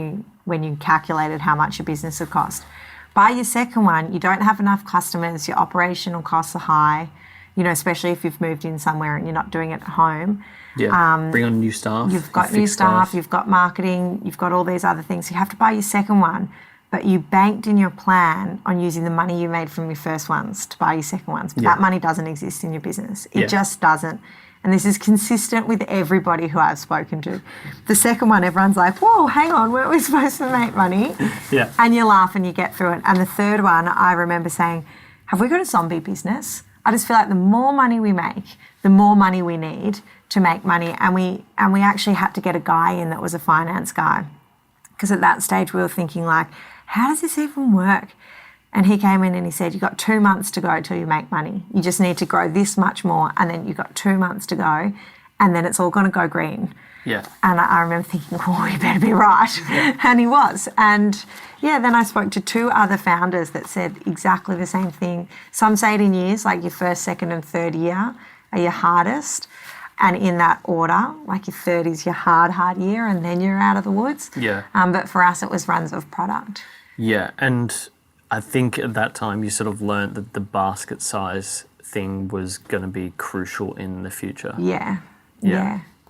you calculated how much your business would cost. Buy your second one, you don't have enough customers, your operational costs are high, you know, especially if you've moved in somewhere and you're not doing it at home. Yeah, bring on new staff. You've got new staff, you've got marketing, you've got all these other things. You have to buy your second one, but you banked in your plan on using the money you made from your first ones to buy your second ones. But that money doesn't exist in your business. It just doesn't. And this is consistent with everybody who I've spoken to. The second one, everyone's like, whoa, hang on, weren't we supposed to make money? Yeah. And you laugh and you get through it. And the third one, I remember saying, have we got a zombie business? I just feel like the more money we make, the more money we need to make money. And we actually had to get a guy in that was a finance guy. Because at that stage we were thinking like, how does this even work? And he came in and he said, you've got 2 months to go till you make money. You just need to grow this much more, and then you've got 2 months to go, and then it's all going to go green. Yeah. And I remember thinking, oh, you better be right. And he was. And yeah, then I spoke to 2 other founders that said exactly the same thing. Some say it in years, like your first, second and third year are your hardest. And in that order, like your third is your hard year, and then you're out of the woods. Yeah. But for us, it was runs of product. Yeah, and I think at that time you sort of learnt that the basket size thing was going to be crucial in the future. Yeah.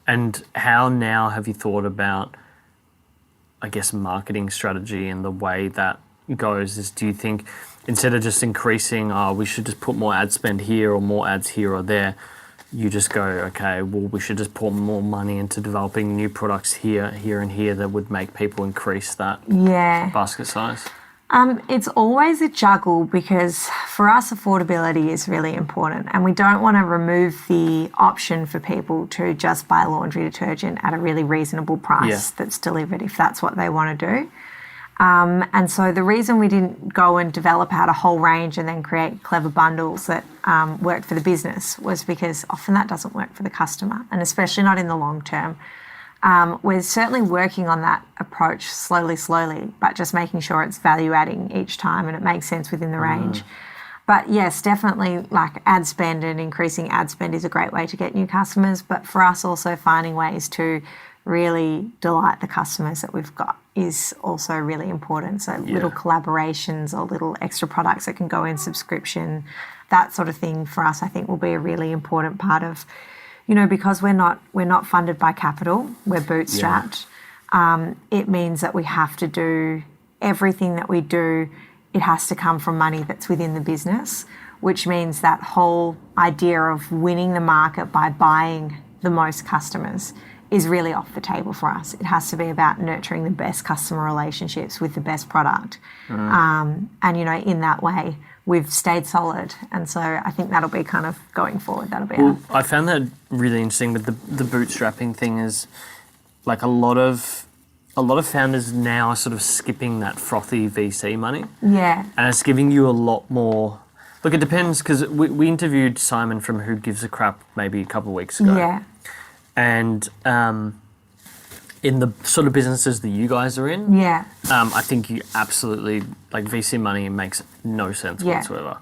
And how now have you thought about, I guess, marketing strategy and the way that goes? Do you think instead of just increasing, we should just put more ad spend here or more ads here or there, you just go, okay, well, we should just pour more money into developing new products here, and here that would make people increase that basket size? It's always a juggle because for us affordability is really important, and we don't want to remove the option for people to just buy laundry detergent at a really reasonable price that's delivered if that's what they want to do. And so the reason we didn't go and develop out a whole range and then create clever bundles that worked for the business was because often that doesn't work for the customer, and especially not in the long term. We're certainly working on that approach slowly, but just making sure it's value adding each time and it makes sense within the range. But yes, definitely like ad spend and increasing ad spend is a great way to get new customers. But for us also finding ways to really delight the customers that we've got is also really important. So little collaborations or little extra products that can go in subscription, that sort of thing for us I think will be a really important part of, you know, because we're not funded by capital, we're bootstrapped. It means that we have to do everything that we do, it has to come from money that's within the business, which means that whole idea of winning the market by buying the most customers is really off the table for us. It has to be about nurturing the best customer relationships with the best product. And, you know, in that way, we've stayed solid. And so I think that'll be kind of going forward. That'll be I found that really interesting with the bootstrapping thing is like a lot of founders now are sort of skipping that frothy VC money. Yeah. And it's giving you a lot more. Look, it depends because we interviewed Simon from Who Gives a Crap maybe a couple of weeks ago. Yeah. And in the sort of businesses that you guys are in, I think you absolutely, like VC money makes no sense whatsoever.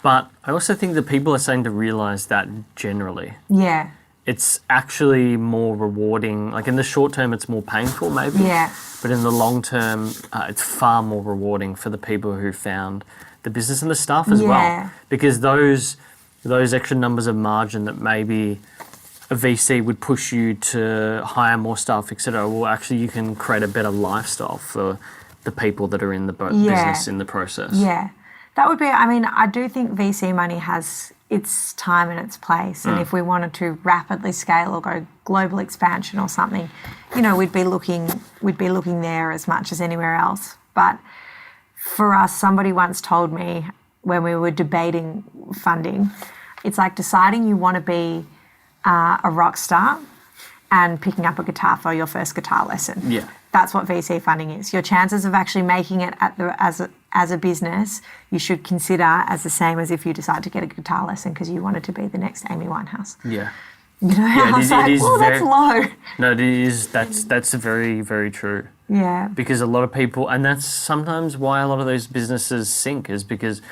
But I also think that people are starting to realise that generally. Yeah. It's actually more rewarding. Like in the short term, it's more painful maybe. Yeah. But in the long term, it's far more rewarding for the people who found the business and the staff as well. Because those extra numbers of margin that maybe a VC would push you to hire more staff, etc. Well, actually, you can create a better lifestyle for the people that are in the business in the process. Yeah, that would be. I mean, I do think VC money has its time and its place, and if we wanted to rapidly scale or go global expansion or something, you know, we'd be looking there as much as anywhere else. But for us, somebody once told me when we were debating funding, it's like deciding you want to be a rock star and picking up a guitar for your first guitar lesson. Yeah. That's what VC funding is. Your chances of actually making it as a business, you should consider as the same as if you decide to get a guitar lesson because you wanted to be the next Amy Winehouse. Yeah. You know, I was like, well, that's low. No, it is. That's very, very true. Yeah. Because a lot of people, and that's sometimes why a lot of those businesses sink, is because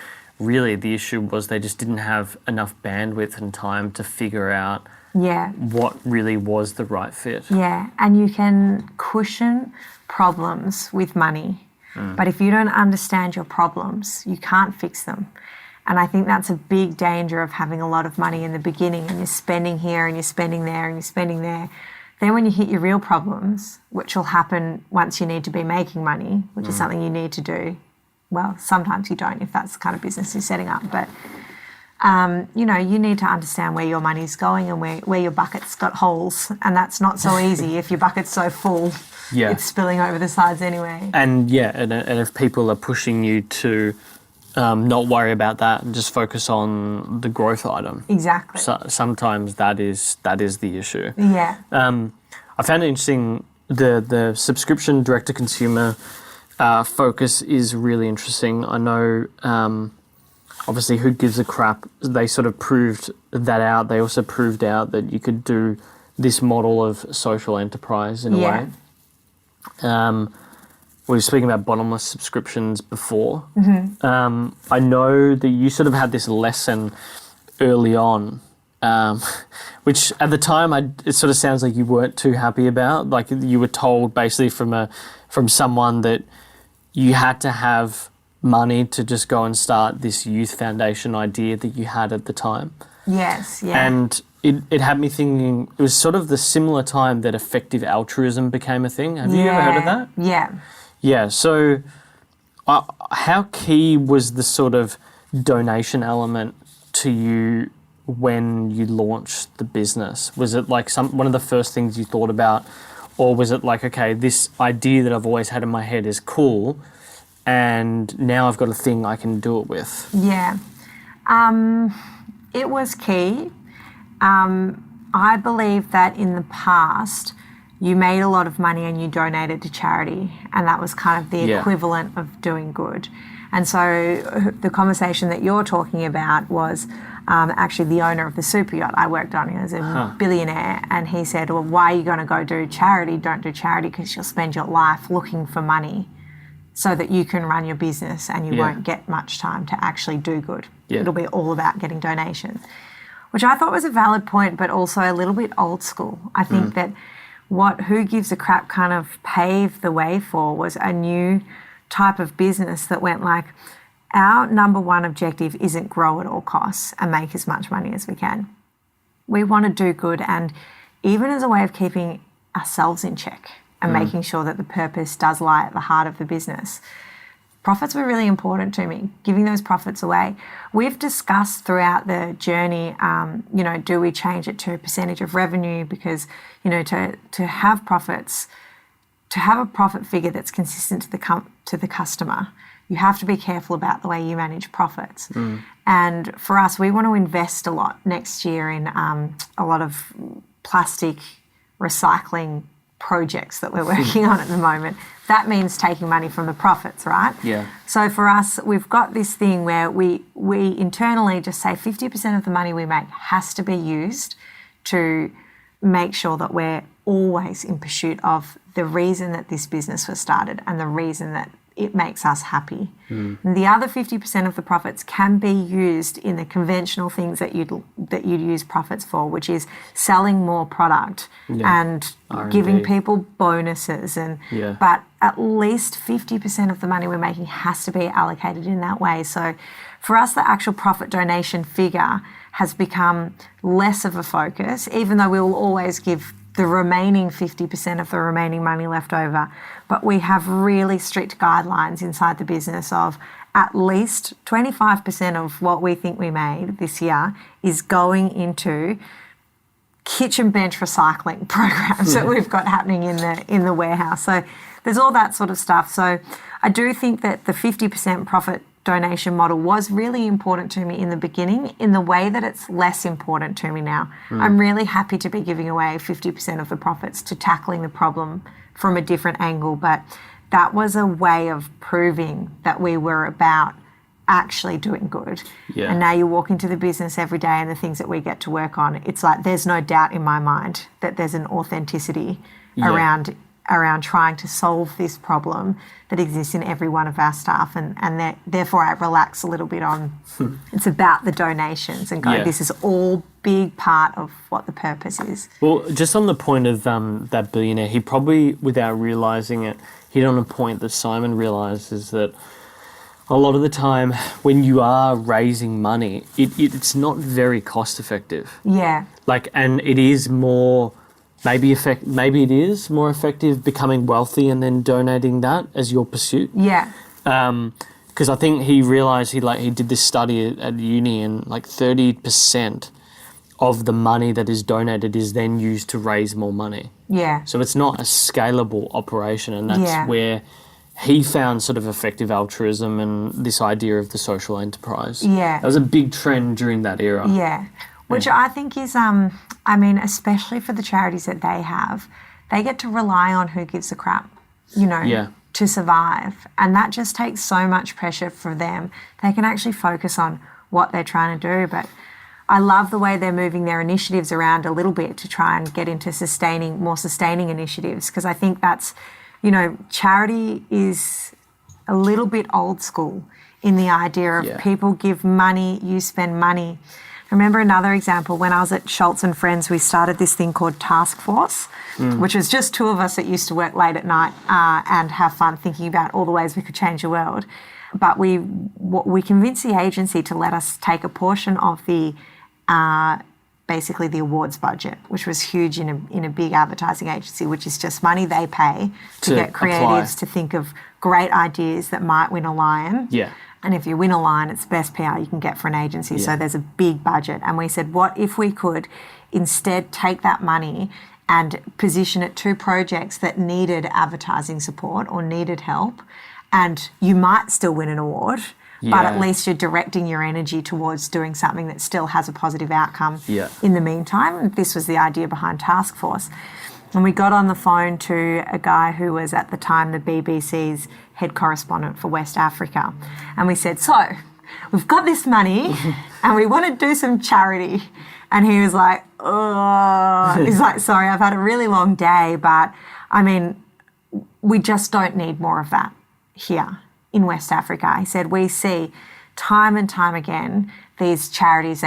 really the issue was they just didn't have enough bandwidth and time to figure out what really was the right fit. Yeah, and you can cushion problems with money. But if you don't understand your problems, you can't fix them. And I think that's a big danger of having a lot of money in the beginning and you're spending here and you're spending there and you're spending there. Then when you hit your real problems, which will happen once you need to be making money, which is something you need to do. Well, sometimes you don't if that's the kind of business you're setting up. But, you need to understand where your money's going and where your bucket's got holes. And that's not so easy if your bucket's so full. Yeah. It's spilling over the sides anyway. And if people are pushing you to not worry about that and just focus on the growth item. Exactly. So, sometimes that is the issue. Yeah. I found it interesting, the subscription direct-to-consumer focus is really interesting. I know, obviously, Who Gives a Crap, they sort of proved that out. They also proved out that you could do this model of social enterprise in a way. We were speaking about bottomless subscriptions before. I know that you sort of had this lesson early on, which at the time it sort of sounds like you weren't too happy about. Like you were told basically from someone that you had to have money to just go and start this youth foundation idea that you had at the time. Yes, yeah. And it had me thinking, it was sort of the similar time that effective altruism became a thing. Have you ever heard of that? Yeah. Yeah, so how key was the sort of donation element to you when you launched the business? Was it like one of the first things you thought about, or was it like, okay, this idea that I've always had in my head is cool, and now I've got a thing I can do it with? Yeah. It was key. I believe that in the past, you made a lot of money and you donated to charity, and that was kind of the equivalent of doing good. And so the conversation that you're talking about was actually the owner of the super yacht I worked on. He was a billionaire, and he said, well, why are you going to go do charity? Don't do charity because you'll spend your life looking for money so that you can run your business and you won't get much time to actually do good. It'll be all about getting donations, which I thought was a valid point, but also a little bit old school. I think that what Who Gives a Crap kind of paved the way for was a new type of business that went like, our number one objective isn't grow at all costs and make as much money as we can. We want to do good, and even as a way of keeping ourselves in check and making sure that the purpose does lie at the heart of the business. Profits were really important to me, giving those profits away. We've discussed throughout the journey, do we change it to a percentage of revenue? Because, to have profits, to have a profit figure that's consistent to the customer, you have to be careful about the way you manage profits. And for us, we want to invest a lot next year in a lot of plastic recycling projects that we're working on at the moment. That means taking money from the profits, right? Yeah. So for us, we've got this thing where we internally just say 50% of the money we make has to be used to make sure that we're always in pursuit of the reason that this business was started and the reason that it makes us happy. And the other 50% of the profits can be used in the conventional things that you'd use profits for, which is selling more product and R&D. Giving people bonuses. But at least 50% of the money we're making has to be allocated in that way. So for us, the actual profit donation figure has become less of a focus, even though we will always give the remaining 50% of the remaining money left over. But we have really strict guidelines inside the business of at least 25% of what we think we made this year is going into kitchen bench recycling programs that we've got happening in the warehouse. So there's all that sort of stuff. So I do think that the 50% profit donation model was really important to me in the beginning in the way that it's less important to me now. I'm really happy to be giving away 50% of the profits to tackling the problem from a different angle, but that was a way of proving that we were about actually doing good. And now you walk into the business every day and the things that we get to work on, it's like there's no doubt in my mind that there's an authenticity around around trying to solve this problem that exists in every one of our staff, and therefore I relax a little bit on it's about the donations and go, this is all big part of what the purpose is. Well, just on the point of that billionaire, he probably, without realising it, hit on a point that Simon realises, that a lot of the time when you are raising money, it's not very cost effective. Yeah. Like, and it is more, maybe it is more effective becoming wealthy and then donating that as your pursuit. Yeah. Because I think he realised he did this study at uni, and like 30% of the money that is donated is then used to raise more money. Yeah. So it's not a scalable operation, and that's where he found sort of effective altruism and this idea of the social enterprise. Yeah. That was a big trend during that era. Yeah. Which I think is, I mean, especially for the charities that they have, they get to rely on who gives a crap, to survive. And that just takes so much pressure for them. They can actually focus on what they're trying to do. But I love the way they're moving their initiatives around a little bit to try and get into more sustaining initiatives, because I think that's, charity is a little bit old school in the idea of people give money, you spend money. I remember another example, when I was at Schultz and Friends, we started this thing called Task Force, which was just two of us that used to work late at night and have fun thinking about all the ways we could change the world. But we convinced the agency to let us take a portion of the basically the awards budget, which was huge in a big advertising agency, which is just money they pay to get creatives to think of great ideas that might win a lion. Yeah. And if you win a lion, it's the best PR you can get for an agency. So there's a big budget. And we said, what if we could instead take that money and position it to projects that needed advertising support or needed help, and you might still win an award, but at least you're directing your energy towards doing something that still has a positive outcome in the meantime. And this was the idea behind Task Force. And we got on the phone to a guy who was at the time the BBC's head correspondent for West Africa. And we said, so we've got this money and we want to do some charity. And he was like, oh, he's like, sorry, I've had a really long day, but I mean, we just don't need more of that here in West Africa. He said, we see time and time again these charities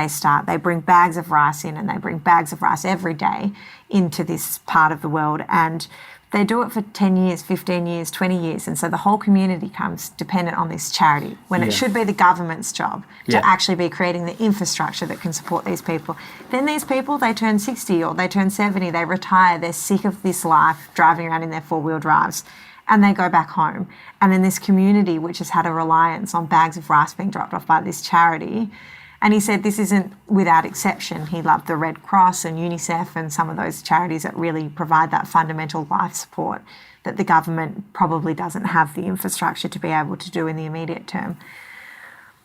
they bring bags of rice in, and they bring bags of rice every day into this part of the world, and they do it for 10 years, 15 years, 20 years, and so the whole community comes dependent on this charity when it should be the government's job to actually be creating the infrastructure that can support these people. Then these people, they turn 60 or they turn 70, they retire, they're sick of this life driving around in their four-wheel drives, and they go back home. And then this community, which has had a reliance on bags of rice being dropped off by this charity. And he said this isn't without exception. He loved the Red Cross and UNICEF and some of those charities that really provide that fundamental life support that the government probably doesn't have the infrastructure to be able to do in the immediate term.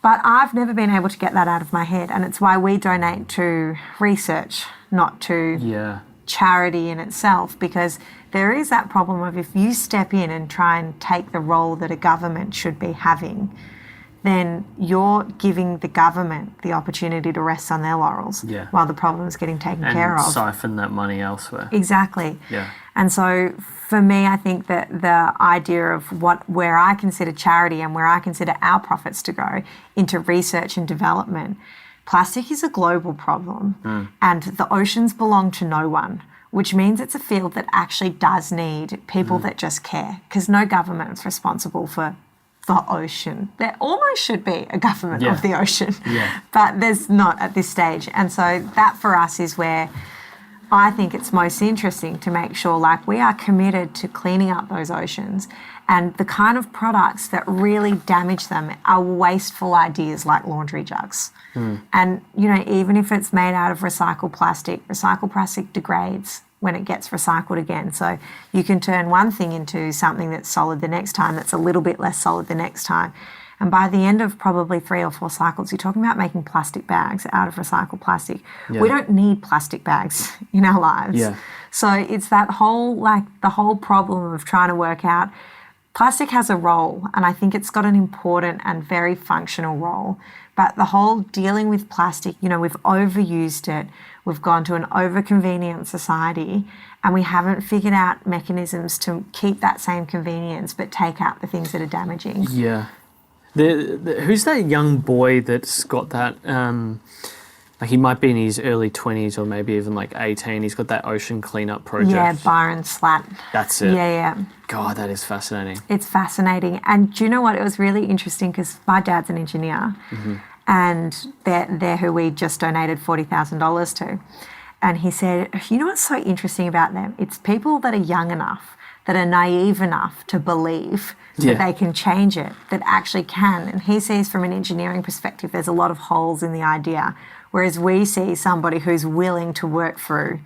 But I've never been able to get that out of my head, and it's why we donate to research, not to charity in itself, because there is that problem of if you step in and try and take the role that a government should be having, then you're giving the government the opportunity to rest on their laurels while the problem is getting taken care of. And siphon that money elsewhere. Exactly. Yeah. And so for me, I think that the idea of where I consider charity and where I consider our profits to go into research and development, plastic is a global problem and the oceans belong to no one, which means it's a field that actually does need people that just care, because no government is responsible for the ocean. There almost should be a government of the ocean, but there's not at this stage. And so that for us is where I think it's most interesting to make sure we are committed to cleaning up those oceans, and the kind of products that really damage them are wasteful ideas like laundry jugs. And, even if it's made out of recycled plastic degrades when it gets recycled again. So you can turn one thing into something that's solid the next time, that's a little bit less solid the next time. And by the end of probably 3 or 4 cycles, you're talking about making plastic bags out of recycled plastic. We don't need plastic bags in our lives. So it's that whole, the whole problem of trying to work out plastic has a role, and I think it's got an important and very functional role. But the whole dealing with plastic, you know, we've overused it. We've gone to an over-convenient society, and we haven't figured out mechanisms to keep that same convenience but take out the things that are damaging. Yeah. Who's that young boy that's got that, like he might be in his early 20s or maybe even like 18. He's got that ocean cleanup project. Yeah, Byron Slat. That's it. Yeah. God, that is fascinating. It's fascinating. And do you know what? It was really interesting because my dad's an engineer, and they're who we just donated $40,000 to. And he said, you know what's so interesting about them? It's people that are young enough, that are naive enough to believe that they can change it, that actually can. And he sees from an engineering perspective, there's a lot of holes in the idea, whereas we see somebody who's willing to work through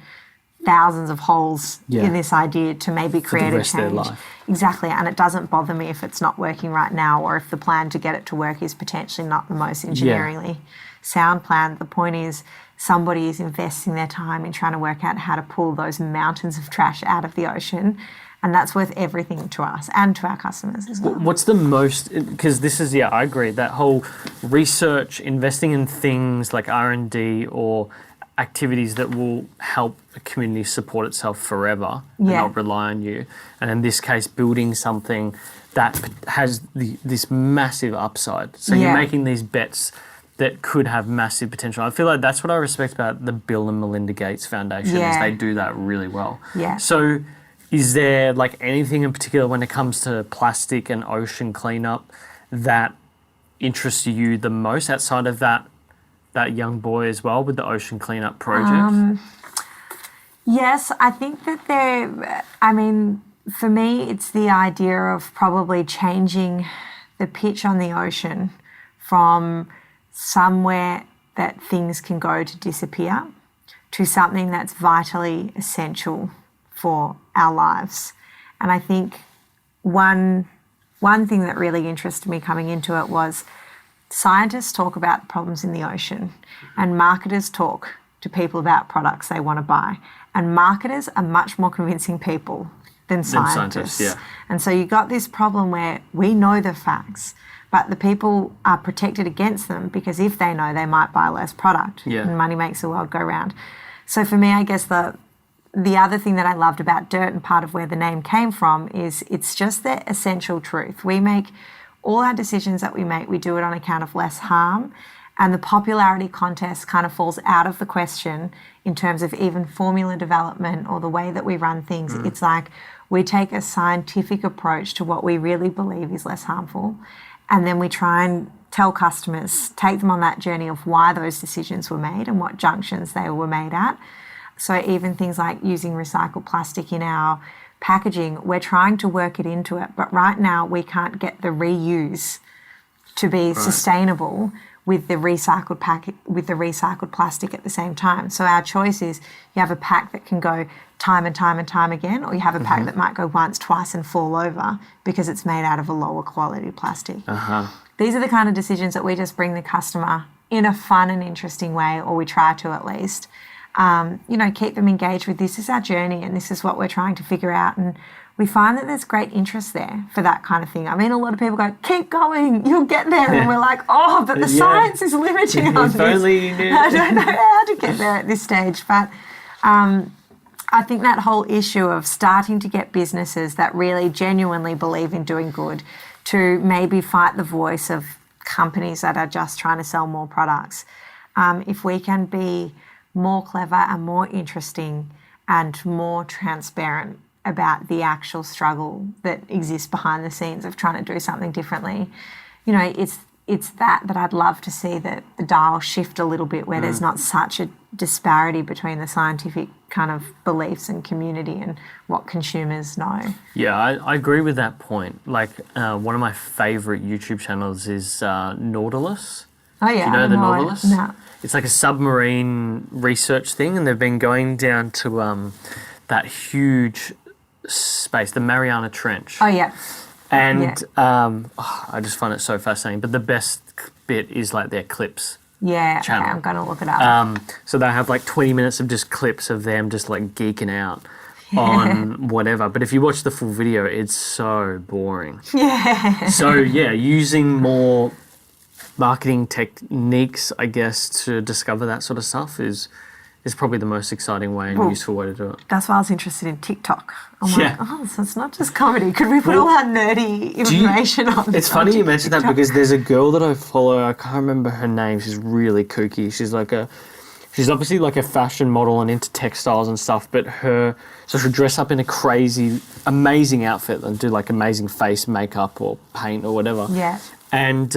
thousands of holes in this idea to maybe create a change. Their life. Exactly, and it doesn't bother me if it's not working right now or if the plan to get it to work is potentially not the most engineeringly sound plan. The point is somebody is investing their time in trying to work out how to pull those mountains of trash out of the ocean, and that's worth everything to us and to our customers as well. What's the most, because this is, I agree, that whole research, investing in things like R&D or activities that will help a community support itself forever and not rely on you. And in this case, building something that has this massive upside. So you're making these bets that could have massive potential. I feel like that's what I respect about the Bill and Melinda Gates Foundation is they do that really well. Yeah. So is there like anything in particular when it comes to plastic and ocean cleanup that interests you the most outside of that young boy as well with the ocean cleanup project? Yes, I think that for me, it's the idea of probably changing the pitch on the ocean from somewhere that things can go to disappear to something that's vitally essential for our lives. And I think one thing that really interested me coming into it was scientists talk about problems in the ocean and marketers talk to people about products they want to buy. And marketers are much more convincing people than scientists. And so you got this problem where we know the facts, but the people are protected against them because if they know, they might buy less product. And money makes the world go round. So for me, I guess the other thing that I loved about dirt and part of where the name came from is it's just the essential truth. We make all our decisions that we make, we do it on account of less harm. And the popularity contest kind of falls out of the question in terms of even formula development or the way that we run things. It's like we take a scientific approach to what we really believe is less harmful. And then we try and tell customers, take them on that journey of why those decisions were made and what junctions they were made at. So even things like using recycled plastic in our packaging, we're trying to work it into it. But right now we can't get the reuse to be sustainable with the recycled plastic at the same time. So our choice is you have a pack that can go time and time and time again, or you have a pack that might go once, twice and fall over because it's made out of a lower quality plastic. These are the kind of decisions that we just bring the customer in a fun and interesting way, or we try to at least. Keep them engaged with this is our journey and this is what we're trying to figure out. And we find that there's great interest there for that kind of thing. I mean, a lot of people go, keep going, you'll get there. And we're like, but the science is limiting on this. Only you knew. I don't know how to get there at this stage. But I think that whole issue of starting to get businesses that really genuinely believe in doing good to maybe fight the voice of companies that are just trying to sell more products. If we can be more clever and more interesting and more transparent about the actual struggle that exists behind the scenes of trying to do something differently. It's that I'd love to see the dial shift a little bit where there's not such a disparity between the scientific kind of beliefs and community and what consumers know. Yeah, I agree with that point. Like one of my favourite YouTube channels is Nautilus. Oh yeah. Do you know the Nautilus? No. It's like a submarine research thing, and they've been going down to that huge space, the Mariana Trench. Oh yeah. And I just find it so fascinating. But the best bit is like their clips. Yeah, channel. Okay, I'm going to look it up. So they have like 20 minutes of just clips of them just like geeking out on whatever. But if you watch the full video, it's so boring. Yeah. So, yeah, using more marketing techniques, I guess, to discover that sort of stuff is probably the most exciting way and useful way to do it. That's why I was interested in TikTok. I'm like, so it's not just comedy. Could we put all our nerdy information on It's funny you mentioned that because there's a girl that I follow, I can't remember her name, she's really kooky. She's obviously like a fashion model and into textiles and stuff, but so she'll dress up in a crazy, amazing outfit and do like amazing face makeup or paint or whatever. Yeah. And,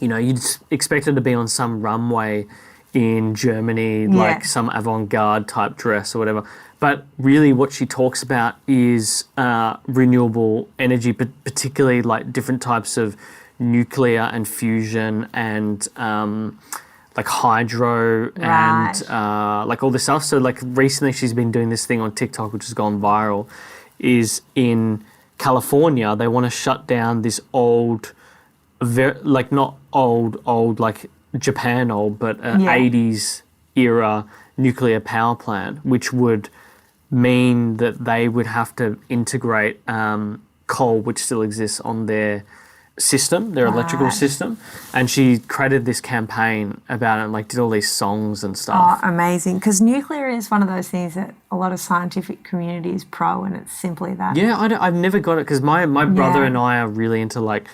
you'd expect her to be on some runway in Germany, like some avant-garde type dress or whatever. But really what she talks about is renewable energy, but particularly like different types of nuclear and fusion and like hydro and like all this stuff. So like recently she's been doing this thing on TikTok, which has gone viral, is in California, they want to shut down this old, not old, like Japan old, but 80s era nuclear power plant, which would mean that they would have to integrate coal, which still exists, on their system, their electrical system. And she created this campaign about it and like did all these songs and stuff. Oh, amazing. Because nuclear is one of those things that a lot of scientific community is pro, and it's simply that. Yeah, I've never got it because my brother and I are really into like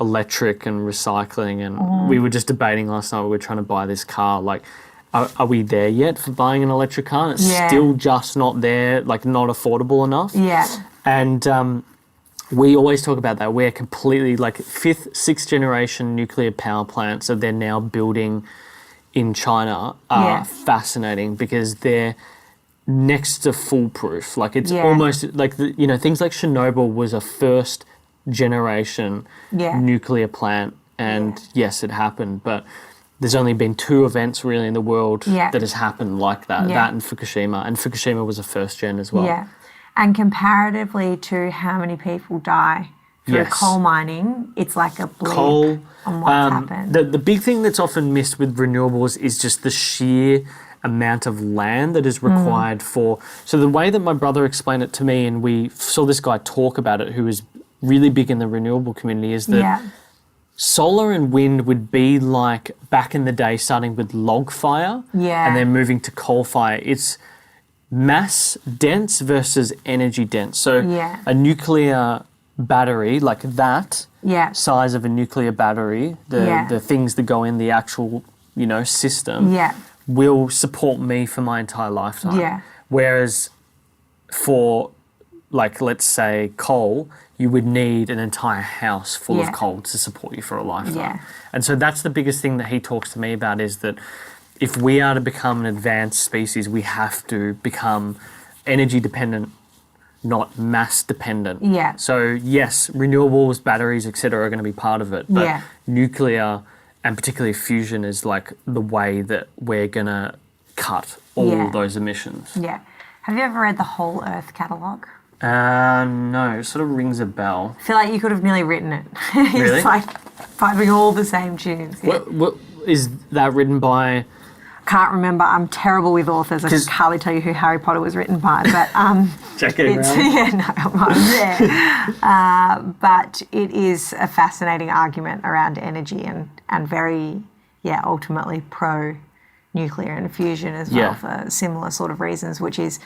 electric and recycling, and we were just debating last night. We were trying to buy this car. Like, are we there yet for buying an electric car? And it's still just not there, like not affordable enough. Yeah. And we always talk about that. We're completely like 5th, 6th generation nuclear power plants that they're now building in China are fascinating because they're next to foolproof. Like it's almost like, things like Chernobyl was a first generation nuclear plant, and yes, it happened, but there's only been 2 events really in the world that has happened like that, that and Fukushima was a first gen as well. Yeah, and comparatively to how many people die through coal mining, it's like a blip on what's happened. The big thing that's often missed with renewables is just the sheer amount of land that is required for. So the way that my brother explained it to me, and we saw this guy talk about it who is really big in the renewable community, is that solar and wind would be like back in the day starting with log fire and then moving to coal fire. It's mass dense versus energy dense. So a nuclear battery like that size of a nuclear battery, the things that go in the actual, system will support me for my entire lifetime. Yeah. Whereas for, like, let's say coal, you would need an entire house full of coal to support you for a lifetime. Yeah. And so that's the biggest thing that he talks to me about, is that if we are to become an advanced species, we have to become energy dependent, not mass dependent. Yeah. So yes, renewables, batteries, etc., are going to be part of it, but nuclear and particularly fusion is like the way that we're going to cut all those emissions. Yeah. Have you ever read the Whole Earth catalogue? No, it sort of rings a bell. I feel like you could have nearly written it. Really? It's like piping all the same tunes. Yeah. What is that written by? Can't remember. I'm terrible with authors. I can hardly tell you who Harry Potter was written by. But J.K. Rowling. Yeah, no, I'm there. But it is a fascinating argument around energy and very, ultimately pro-nuclear and fusion as well for similar sort of reasons, which is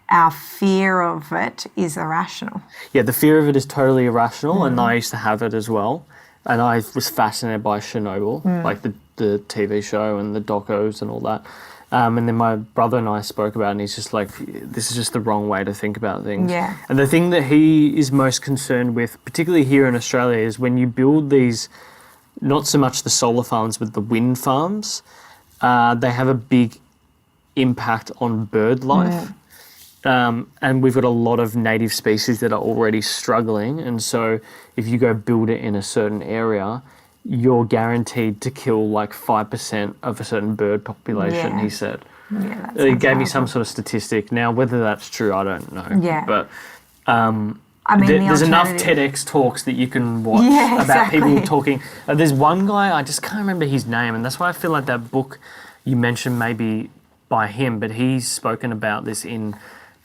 our fear of it is irrational. Yeah, the fear of it is totally irrational, and I used to have it as well. And I was fascinated by Chernobyl, like the TV show and the docos and all that. And then my brother and I spoke about it, and he's just like, this is just the wrong way to think about things. Yeah. And the thing that he is most concerned with, particularly here in Australia, is when you build these, not so much the solar farms, but the wind farms, they have a big impact on bird life. And we've got a lot of native species that are already struggling. And so if you go build it in a certain area, you're guaranteed to kill like 5% of a certain bird population, he said. Yeah, he gave me some sort of statistic. Now, whether that's true, I don't know. Yeah. But there's enough TEDx talks that you can watch about people talking. There's one guy, I just can't remember his name, and that's why I feel like that book you mentioned maybe by him, but he's spoken about this in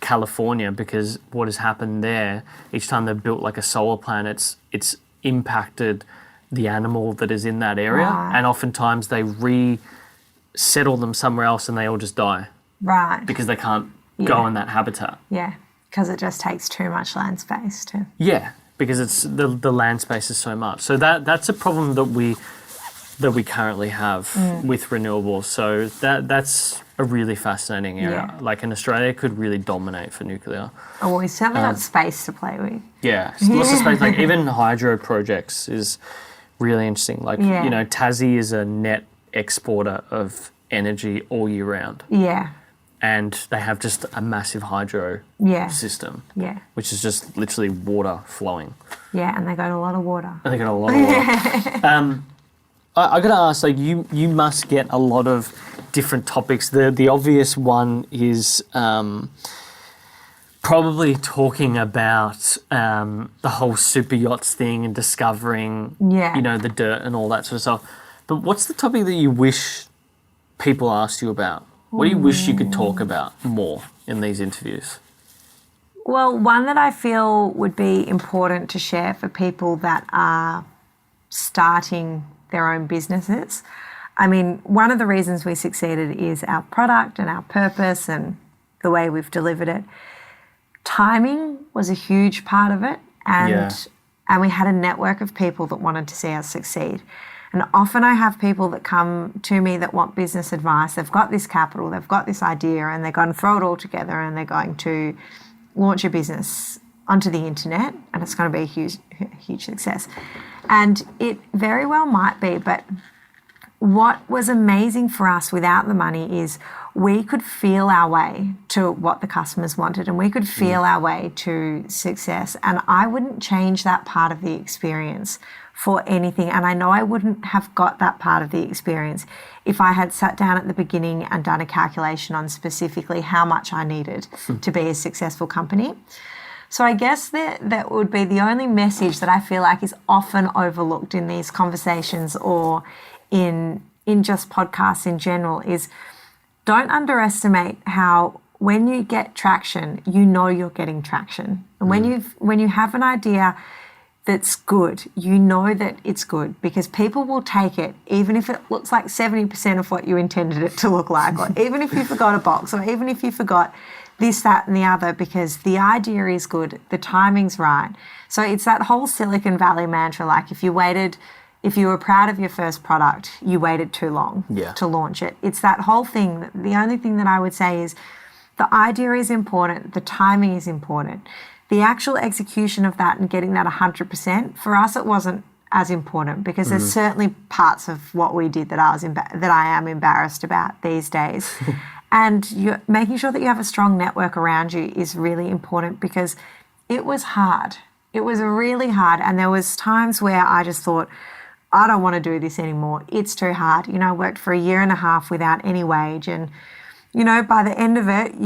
California, because what has happened there, each time they've built like a solar plant, it's impacted the animal that is in that area. Right. And oftentimes they resettle them somewhere else and they all just die. Right. Because they can't go in that habitat. Yeah, because it just takes too much land space to... Yeah, because it's the land space is so much. So that's a problem that we currently have with renewables. So that's a really fascinating area. Yeah. Like in Australia, could really dominate for nuclear. Oh, well, we certainly got space to play with. Yeah, lots of space. Like even hydro projects is really interesting. Like, you know, Tassie is a net exporter of energy all year round. Yeah. And they have just a massive hydro system. Yeah. Which is just literally water flowing. Yeah, and they got a lot of water. And they got a lot of water. I got to ask, like, you must get a lot of different topics. The obvious one is probably talking about the whole super yachts thing and discovering, you know, the dirt and all that sort of stuff. But what's the topic that you wish people asked you about? What do you wish you could talk about more in these interviews? Well, one that I feel would be important to share for people that are starting their own businesses. I mean, one of the reasons we succeeded is our product and our purpose and the way we've delivered it. Timing was a huge part of it, and we had a network of people that wanted to see us succeed. And often I have people that come to me that want business advice. They've got this capital, they've got this idea, and they're going to throw it all together and they're going to launch a business onto the internet, and it's going to be a huge success. And it very well might be, but what was amazing for us without the money is we could feel our way to what the customers wanted, and we could feel our way to success. And I wouldn't change that part of the experience for anything. And I know I wouldn't have got that part of the experience if I had sat down at the beginning and done a calculation on specifically how much I needed to be a successful company. So I guess that would be the only message that I feel like is often overlooked in these conversations or in just podcasts in general is don't underestimate how when you get traction, you know you're getting traction. And when you have an idea that's good, you know that it's good because people will take it even if it looks like 70% of what you intended it to look like, or even if you forgot a box, or even if you forgot this, that, and the other, because the idea is good, the timing's right. So it's that whole Silicon Valley mantra, like if you were proud of your first product, you waited too long to launch it. It's that whole thing. The only thing that I would say is the idea is important, the timing is important. The actual execution of that and getting that 100%, for us it wasn't as important because there's certainly parts of what we did that I am embarrassed about these days. And making sure that you have a strong network around you is really important because it was hard. It was really hard. And there was times where I just thought, I don't want to do this anymore. It's too hard. You know, I worked for 1.5 years without any wage. And, you know, by the end of it,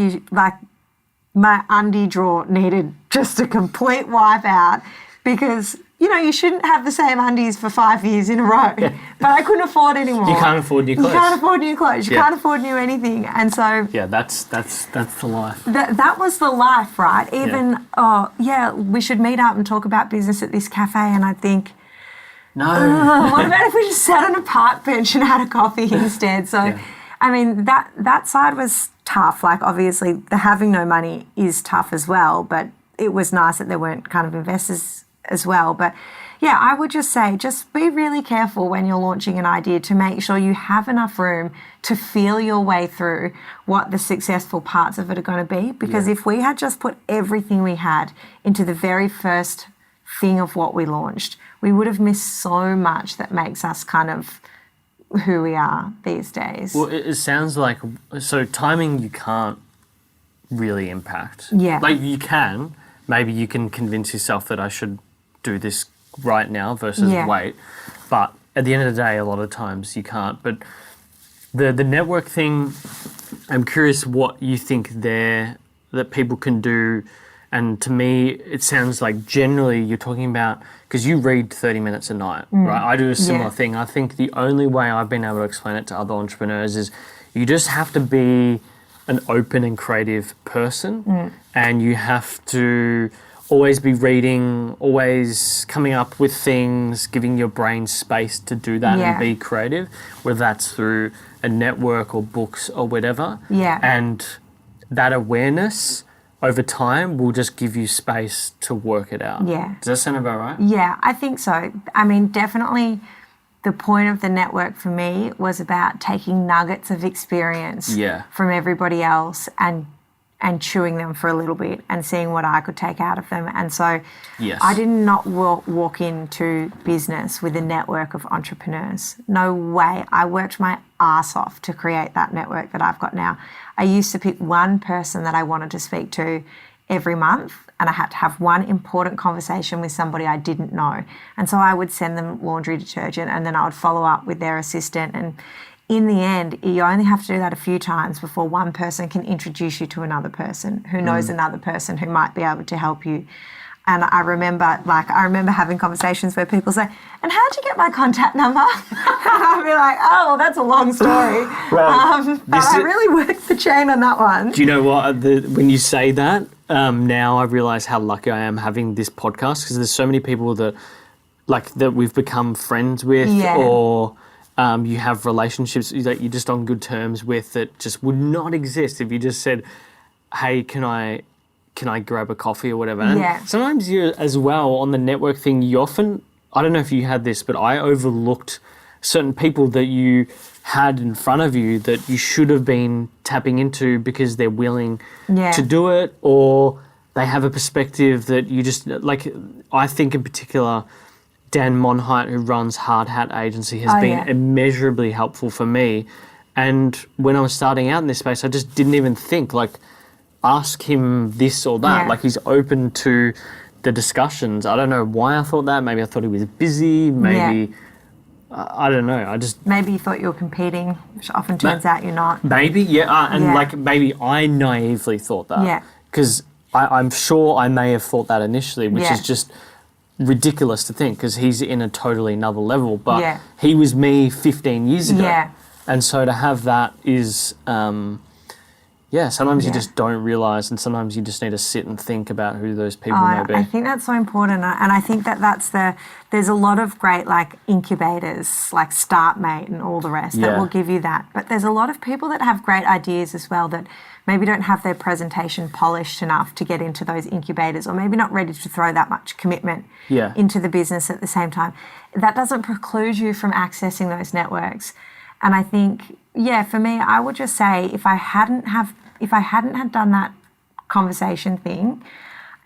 my undie drawer needed just a complete wipe out because, you know, you shouldn't have the same undies for 5 years in a row. Yeah. But I couldn't afford anymore. You can't afford new clothes. You can't afford new clothes. You can't afford new anything. And so... Yeah, that's the life. That was the life, right? Even, we should meet up and talk about business at this cafe. And I'd think... No. What about if we just sat on a park bench and had a coffee instead? So, I mean, that side was tough. Like, obviously, the having no money is tough as well, but it was nice that there weren't kind of investors as well. But, yeah, I would just say just be really careful when you're launching an idea to make sure you have enough room to feel your way through what the successful parts of it are going to be. Because if we had just put everything we had into the very first thing of what we launched, we would have missed so much that makes us kind of who we are these days. Well, it sounds like, so timing you can't really impact. Yeah. Like you can, maybe you can convince yourself that I should do this right now versus wait. But at the end of the day, a lot of times you can't. But the network thing, I'm curious what you think there that people can do. And to me, it sounds like generally you're talking about, because you read 30 minutes a night, right? I do a similar thing. I think the only way I've been able to explain it to other entrepreneurs is you just have to be an open and creative person, and you have to always be reading, always coming up with things, giving your brain space to do that and be creative, whether that's through a network or books or whatever. Yeah. And that awareness over time will just give you space to work it out. Yeah. Does that sound about right? Yeah, I think so. I mean, definitely the point of the network for me was about taking nuggets of experience from everybody else and chewing them for a little bit and seeing what I could take out of them. And so I did not walk into business with a network of entrepreneurs. No way. I worked my ass off to create that network that I've got now. I used to pick one person that I wanted to speak to every month, and I had to have one important conversation with somebody I didn't know. And so I would send them laundry detergent, and then I would follow up with their assistant. And in the end, you only have to do that a few times before one person can introduce you to another person who knows another person who might be able to help you. And I remember having conversations where people say, "And how'd you get my contact number?" And I'd be like, "Oh, well, that's a long story." But I really worked the chain on that one. Do you know what? When you say that, now I realise how lucky I am having this podcast, because there's so many people that we've become friends with, or you have relationships that you're just on good terms with that just would not exist if you just said, "Hey, can I grab a coffee," or whatever. And sometimes you as well on the network thing, you often, I don't know if you had this, but I overlooked certain people that you had in front of you that you should have been tapping into because they're willing to do it, or they have a perspective that you just, I think in particular, Dan Monheit, who runs Hard Hat Agency, has been immeasurably helpful for me. And when I was starting out in this space, I just didn't even think, ask him this or that. He's open to the discussions. I don't know why I thought that. Maybe I thought he was busy. Maybe, I don't know. Maybe you thought you were competing, which often turns out you're not. Maybe, maybe I naively thought that. Yeah. Because I'm sure I may have thought that initially, which is just ridiculous to think, because he's in a totally another level. But he was me 15 years ago. Yeah. And so to have that is... sometimes you just don't realise, and sometimes you just need to sit and think about who those people may be. I think that's so important, and I think there's a lot of great incubators like StartMate and all the rest that will give you that. But there's a lot of people that have great ideas as well that maybe don't have their presentation polished enough to get into those incubators, or maybe not ready to throw that much commitment into the business at the same time. That doesn't preclude you from accessing those networks. And I think, for me, I would just say if I hadn't had done that conversation thing,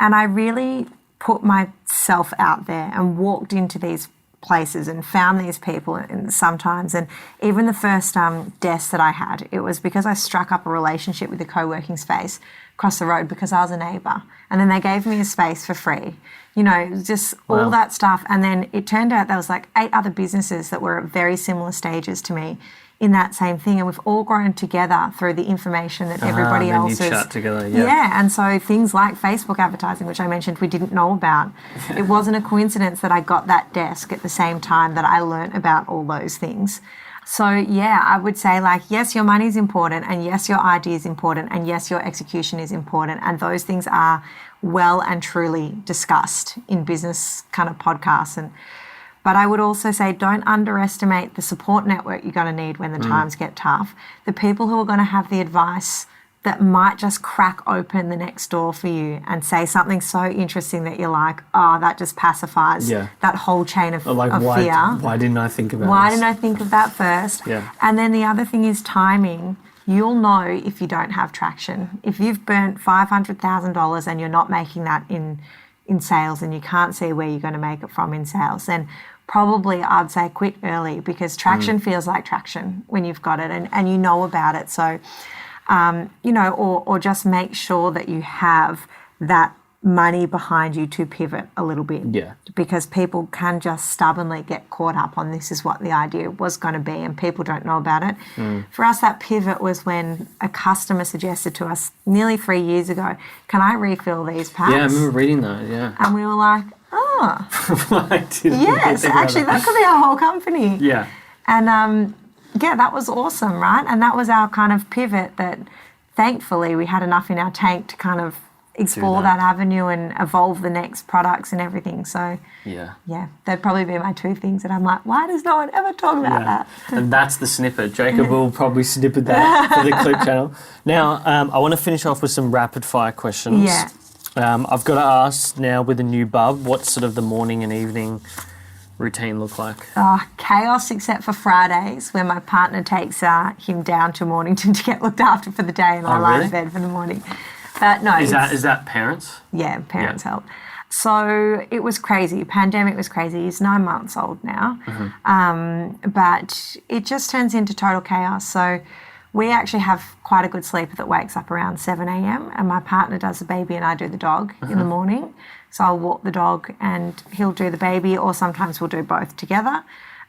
and I really put myself out there and walked into these places and found these people sometimes, and even the first desk that I had, it was because I struck up a relationship with a co-working space across the road because I was a neighbour, and then they gave me a space for free. Just all that stuff. And then it turned out there was 8 other businesses that were at very similar stages to me in that same thing. And we've all grown together through the information that everybody else is. Chat together, and so things like Facebook advertising, which I mentioned we didn't know about. It wasn't a coincidence that I got that desk at the same time that I learnt about all those things. So, I would say, yes, your money is important, and yes, your idea is important, and yes, your execution is important, and those things are well and truly discussed in business kind of podcasts. But I would also say don't underestimate the support network you're going to need when the times get tough. The people who are going to have the advice that might just crack open the next door for you and say something so interesting that you're like, oh, that just pacifies that whole chain of fear. Why didn't I think about Why didn't I think of that first? Yeah. And then the other thing is timing. You'll know if you don't have traction. If you've burnt $500,000 and you're not making that in sales, and you can't see where you're going to make it from in sales, then probably I'd say quit early, because traction feels like traction when you've got it and you know about it. So, or just make sure that you have that money behind you to pivot a little bit. Yeah. Because people can just stubbornly get caught up on this is what the idea was going to be, and people don't know about it. For us, that pivot was when a customer suggested to us nearly 3 years ago, can I refill these packs? Yeah, I remember reading that, And we were like, oh. Yes, actually, that could be our whole company. Yeah. And, that was awesome, right? And that was our kind of pivot that thankfully we had enough in our tank to kind of explore that avenue and evolve the next products and everything. So yeah, that'd probably be my two things that I'm like, why does no one ever talk about that? And that's the snippet. Jacob will probably snippet that for the clip channel. Now, I want to finish off with some rapid fire questions. Yeah. I've got to ask now with the new bub, what's sort of the morning and evening routine look like? Chaos except for Fridays, where my partner takes him down to Mornington to get looked after for the day, and I lie in bed for the morning. But no, is that parents? Yeah, parents help. So it was crazy. Pandemic was crazy. He's 9 months old now, but it just turns into total chaos. So we actually have quite a good sleeper that wakes up around 7 a.m. and my partner does the baby and I do the dog in the morning. So I'll walk the dog and he'll do the baby, or sometimes we'll do both together.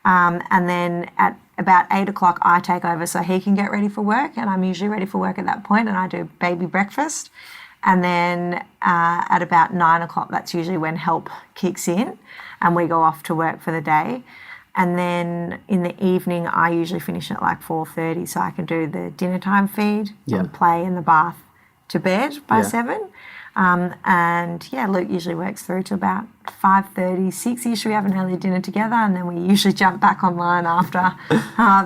And then at about 8 o'clock, I take over so he can get ready for work, and I'm usually ready for work at that point, and I do baby breakfast. And then at about 9 o'clock, that's usually when help kicks in and we go off to work for the day. And then in the evening, I usually finish at like 4:30 so I can do the dinner time feed and play in the bath to bed by 7. And Luke usually works through to about 5:30, 6-ish. We have an early dinner together, and then we usually jump back online after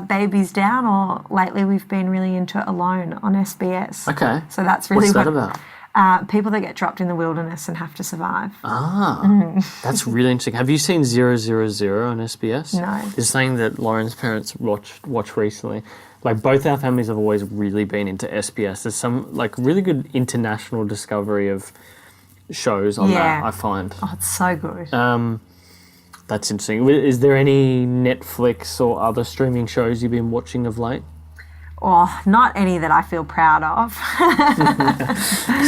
baby's down, or lately we've been really into Alone on SBS. Okay. So that's really What's that about? People that get dropped in the wilderness and have to survive. That's really interesting. Have you seen 000 on SBS? No. It's something that Lauren's parents watched recently. Like, both our families have always really been into SBS. There's some, like, really good international discovery of shows on that, I find. Oh, it's so good. That's interesting. Is there any Netflix or other streaming shows you've been watching of late? Oh, not any that I feel proud of.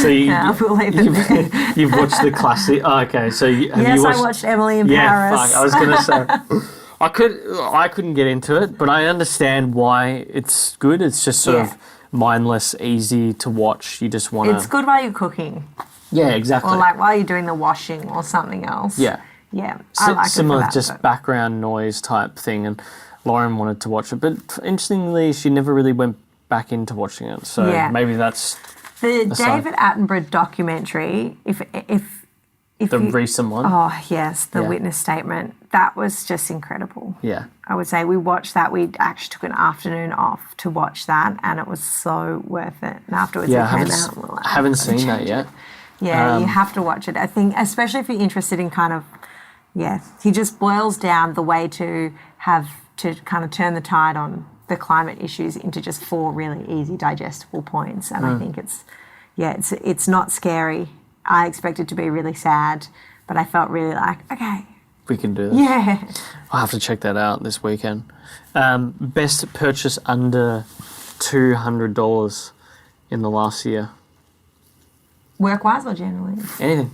So we'll leave it there. You've watched the classic. Oh, okay, so have you watched... I watched Emily in Paris. Fuck, I was going to say... I couldn't get into it, but I understand why it's good. It's just sort of mindless, easy to watch. You just want to... It's good while you're cooking. Yeah, exactly. Or like while you're doing the washing or something else. Yeah. Yeah, I like similar, it for that, just background noise type thing. And Lauren wanted to watch it, but interestingly, she never really went back into watching it. So maybe that's... The David Attenborough documentary, if the recent one. Oh, yes, the witness statement. That was just incredible. Yeah. I would say we watched that. We actually took an afternoon off to watch that, and it was so worth it. And afterwards it came out. And we're like, I haven't seen that yet. Yeah, you have to watch it. I think, especially if you're interested in kind of, he just boils down the way to have to kind of turn the tide on the climate issues into just 4 really easy, digestible points. And I think it's not scary. I expected to be really sad, but I felt really like, okay, we can do this. Yeah. I'll have to check that out this weekend. Best purchase under $200 in the last year? Work-wise or generally? Anything.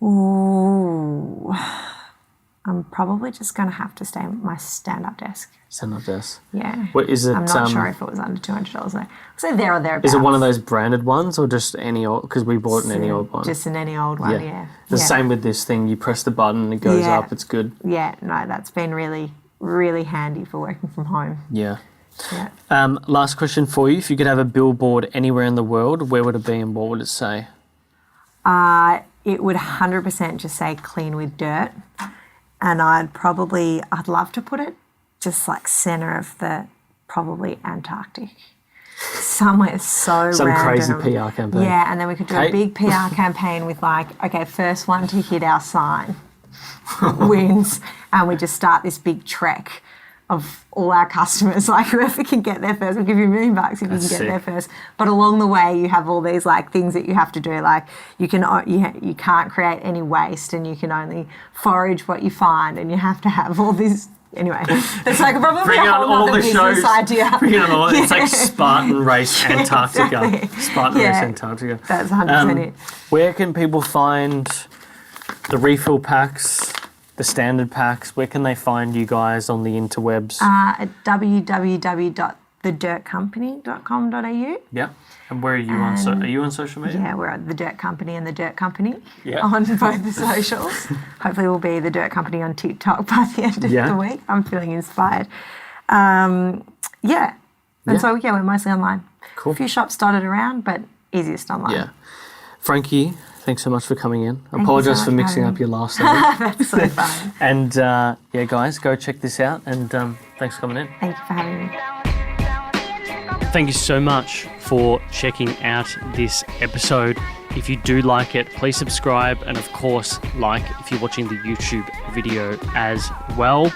Ooh. I'm probably just going to have to stay at my stand-up desk. Stand-up desk? Yeah. What is it? I'm not sure if it was under $200 though. So there or thereabouts. Is it one of those branded ones or just any old? Because we bought an any old one. Just an any old one, yeah. The same with this thing. You press the button, it goes up. It's good. Yeah, no, that's been really, really handy for working from home. Yeah. Yeah. Last question for you. If you could have a billboard anywhere in the world, where would it be and what would it say? It would 100% just say clean with dirt. And I'd love to put it just like centre of the probably Antarctic. Somewhere so Some random. crazy PR campaign. Yeah, and then we could do a big PR campaign with like, okay, first one to hit our sign wins. And we just start this big trek of all our customers, like whoever can get there first, we'll give you $1 million if you can get there first. But along the way, you have all these like things that you have to do, like you can't create any waste, and you can only forage what you find, and you have to have all these. Anyway, it's like probably bring a on whole all other the business shows. idea. Bring on all. It's like Spartan Race Antarctica. Exactly. Spartan Race Antarctica. That's 100% it. Where can people find the refill packs? The standard packs, where can they find you guys on the interwebs? At www.thedirtcompany.com.au. Yeah. And where are you on? Are you on social media? Yeah, we're at The Dirt Company and The Dirt Company on both the socials. Hopefully we'll be The Dirt Company on TikTok by the end of the week. I'm feeling inspired. And so, we're mostly online. Cool. A few shops dotted around, but easiest online. Yeah. Frankie, thanks so much for coming in. I Thank apologise you so for much mixing for up your last name. That's so fun. And guys, go check this out. And thanks for coming in. Thank you for having me. Thank you so much for checking out this episode. If you do like it, please subscribe. And of course, like if you're watching the YouTube video as well.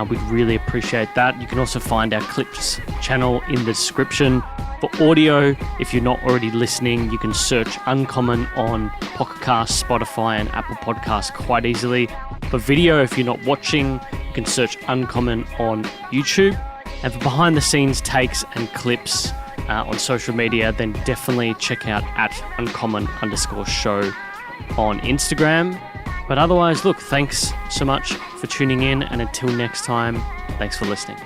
We'd really appreciate that. You can also find our Clips channel in the description. For audio, if you're not already listening, you can search Uncommon on Pocket Cast, Spotify, and Apple Podcasts quite easily. For video, if you're not watching, you can search Uncommon on YouTube. And for behind-the-scenes takes and clips on social media, then definitely check out @uncommon_show on Instagram. But otherwise, look, thanks so much for tuning in, and until next time, thanks for listening.